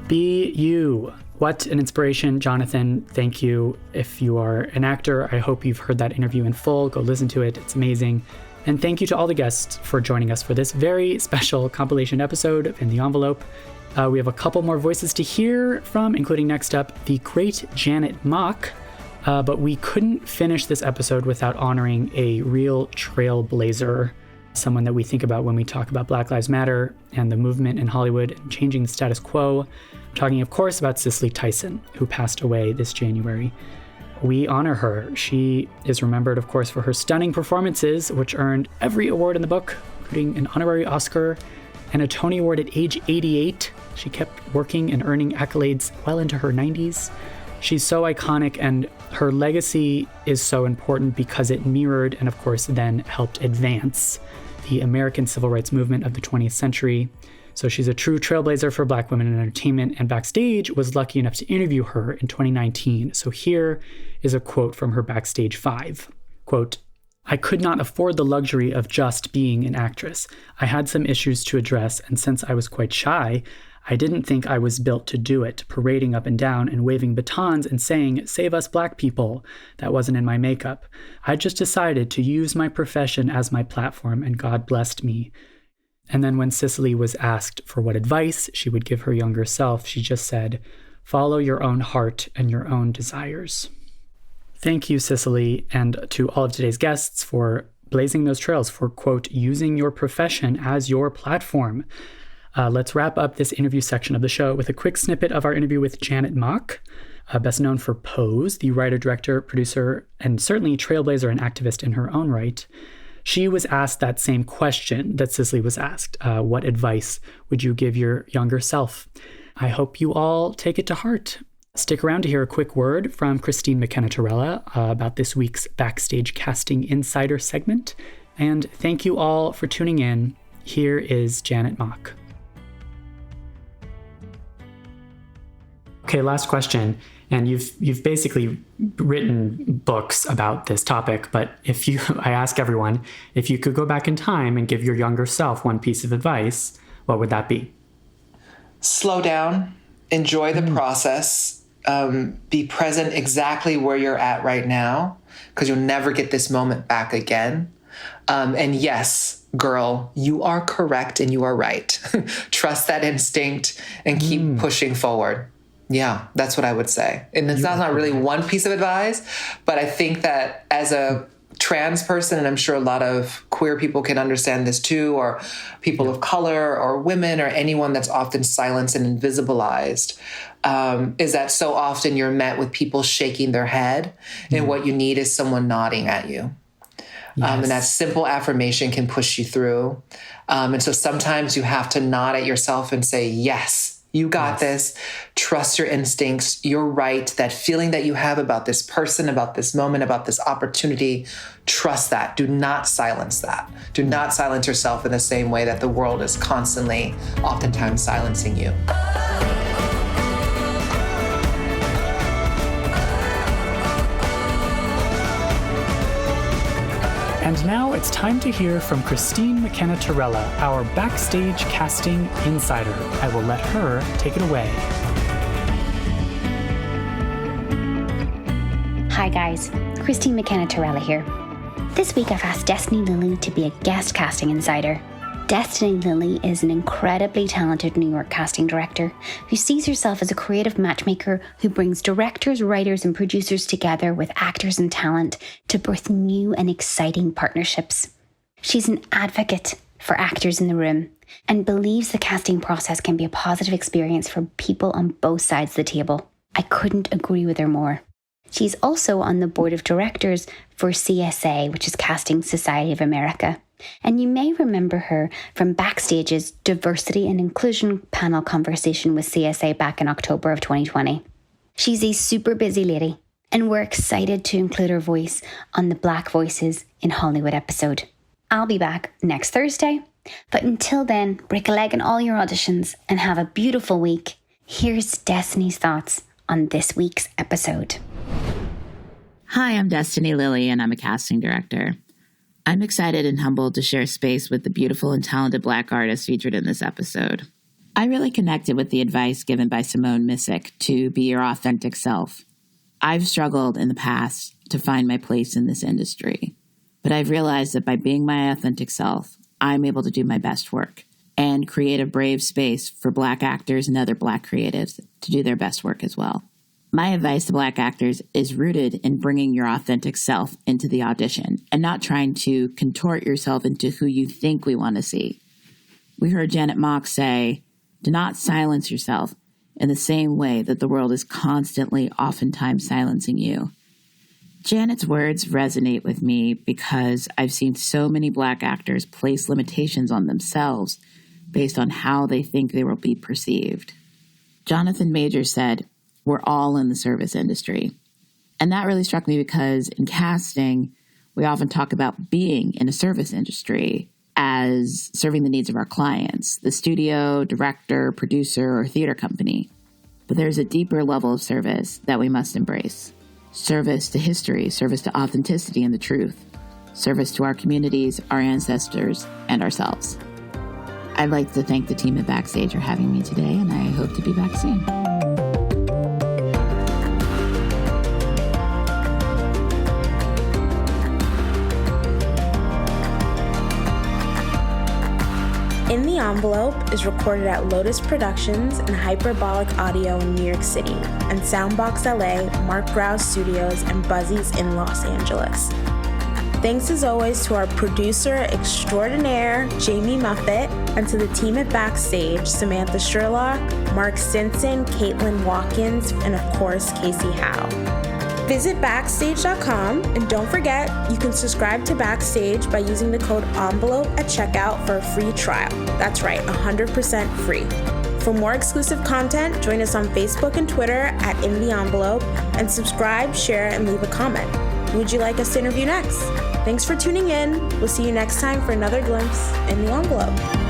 Be you. What an inspiration, Jonathan. Thank you. If you are an actor, I hope you've heard that interview in full. Go listen to it. It's amazing. And thank you to all the guests for joining us for this very special compilation episode of In the Envelope. We have a couple more voices to hear from, including next up, the great Janet Mock. But we couldn't finish this episode without honoring a real trailblazer, someone that we think about when we talk about Black Lives Matter and the movement in Hollywood and changing the status quo. I'm talking, of course, about Cicely Tyson, who passed away this January. We honor her. She is remembered, of course, for her stunning performances, which earned every award in the book, including an honorary Oscar and a Tony Award at age 88. She kept working and earning accolades well into her 90s. She's so iconic, and her legacy is so important because it mirrored and, of course, then helped advance the American civil rights movement of the 20th century. So she's a true trailblazer for Black women in entertainment, and Backstage was lucky enough to interview her in 2019. So here is a quote from her Backstage 5. Quote, "I could not afford the luxury of just being an actress. I had some issues to address, and since I was quite shy, I didn't think I was built to do it, parading up and down and waving batons and saying, 'Save us Black people.' That wasn't in my makeup. I just decided to use my profession as my platform, and God blessed me." And then when Cicely was asked for what advice she would give her younger self, she just said, "Follow your own heart and your own desires." Thank you, Cicely, and to all of today's guests for blazing those trails, for, quote, using your profession as your platform. Let's wrap up this interview section of the show with a quick snippet of our interview with Janet Mock, best known for Pose, the writer, director, producer, and certainly trailblazer and activist in her own right. She was asked that same question that Cicely was asked. What advice would you give your younger self? I hope you all take it to heart. Stick around to hear a quick word from Christine McKenna-Torella about this week's Backstage Casting Insider segment. And thank you all for tuning in. Here is Janet Mock. Okay, last question. And you've basically written books about this topic, but I ask everyone, if you could go back in time and give your younger self one piece of advice, what would that be? Slow down, enjoy the process, be present exactly where you're at right now, because you'll never get this moment back again. And yes, girl, you are correct and you are right. Trust that instinct and keep pushing forward. Yeah, that's what I would say. And it's not really one piece of advice, but I think that as a trans person, and I'm sure a lot of queer people can understand this too, or people of color or women or anyone that's often silenced and invisibilized, is that so often you're met with people shaking their head and what you need is someone nodding at you. And that simple affirmation can push you through. And so sometimes you have to nod at yourself and say, yes, you got this. Trust your instincts. You're right. That feeling that you have about this person, about this moment, about this opportunity, trust that. Do not silence that. Do not silence yourself in the same way that the world is constantly, oftentimes silencing you. And now it's time to hear from Christine McKenna-Torella, our Backstage casting insider. I will let her take it away. Hi guys, Christine McKenna-Torella here. This week I've asked Destiny Lilly to be a guest casting insider. Destiny Lilly is an incredibly talented New York casting director who sees herself as a creative matchmaker who brings directors, writers, and producers together with actors and talent to birth new and exciting partnerships. She's an advocate for actors in the room and believes the casting process can be a positive experience for people on both sides of the table. I couldn't agree with her more. She's also on the board of directors for CSA, which is Casting Society of America. And you may remember her from Backstage's Diversity and Inclusion panel conversation with CSA back in October of 2020. She's a super busy lady, and we're excited to include her voice on the Black Voices in Hollywood episode. I'll be back next Thursday, but until then, break a leg in all your auditions and have a beautiful week. Here's Destiny's thoughts on this week's episode. Hi, I'm Destiny Lilly, and I'm a casting director. I'm excited and humbled to share space with the beautiful and talented Black artists featured in this episode. I really connected with the advice given by Simone Missick to be your authentic self. I've struggled in the past to find my place in this industry, but I've realized that by being my authentic self, I'm able to do my best work and create a brave space for Black actors and other Black creatives to do their best work as well. My advice to Black actors is rooted in bringing your authentic self into the audition and not trying to contort yourself into who you think we want to see. We heard Janet Mock say, do not silence yourself in the same way that the world is constantly, oftentimes silencing you. Janet's words resonate with me because I've seen so many Black actors place limitations on themselves based on how they think they will be perceived. Jonathan Major said, we're all in the service industry. And that really struck me because in casting, we often talk about being in a service industry as serving the needs of our clients, the studio, director, producer, or theater company. But there's a deeper level of service that we must embrace. Service to history, service to authenticity and the truth, service to our communities, our ancestors, and ourselves. I'd like to thank the team at Backstage for having me today, and I hope to be back soon. In the Envelope is recorded at Lotus Productions and Hyperbolic Audio in New York City, and Soundbox LA, Mark Grouse Studios, and Buzzies in Los Angeles. Thanks as always to our producer extraordinaire, Jamie Muffett, and to the team at Backstage, Samantha Sherlock, Mark Stinson, Caitlin Watkins, and of course, Kasey Howe. Visit Backstage.com, and don't forget, you can subscribe to Backstage by using the code ENVELOPE at checkout for a free trial. That's right, 100% free. For more exclusive content, join us on Facebook and Twitter at In the Envelope, and subscribe, share, and leave a comment. Who would you like us to interview next? Thanks for tuning in. We'll see you next time for another glimpse in the envelope.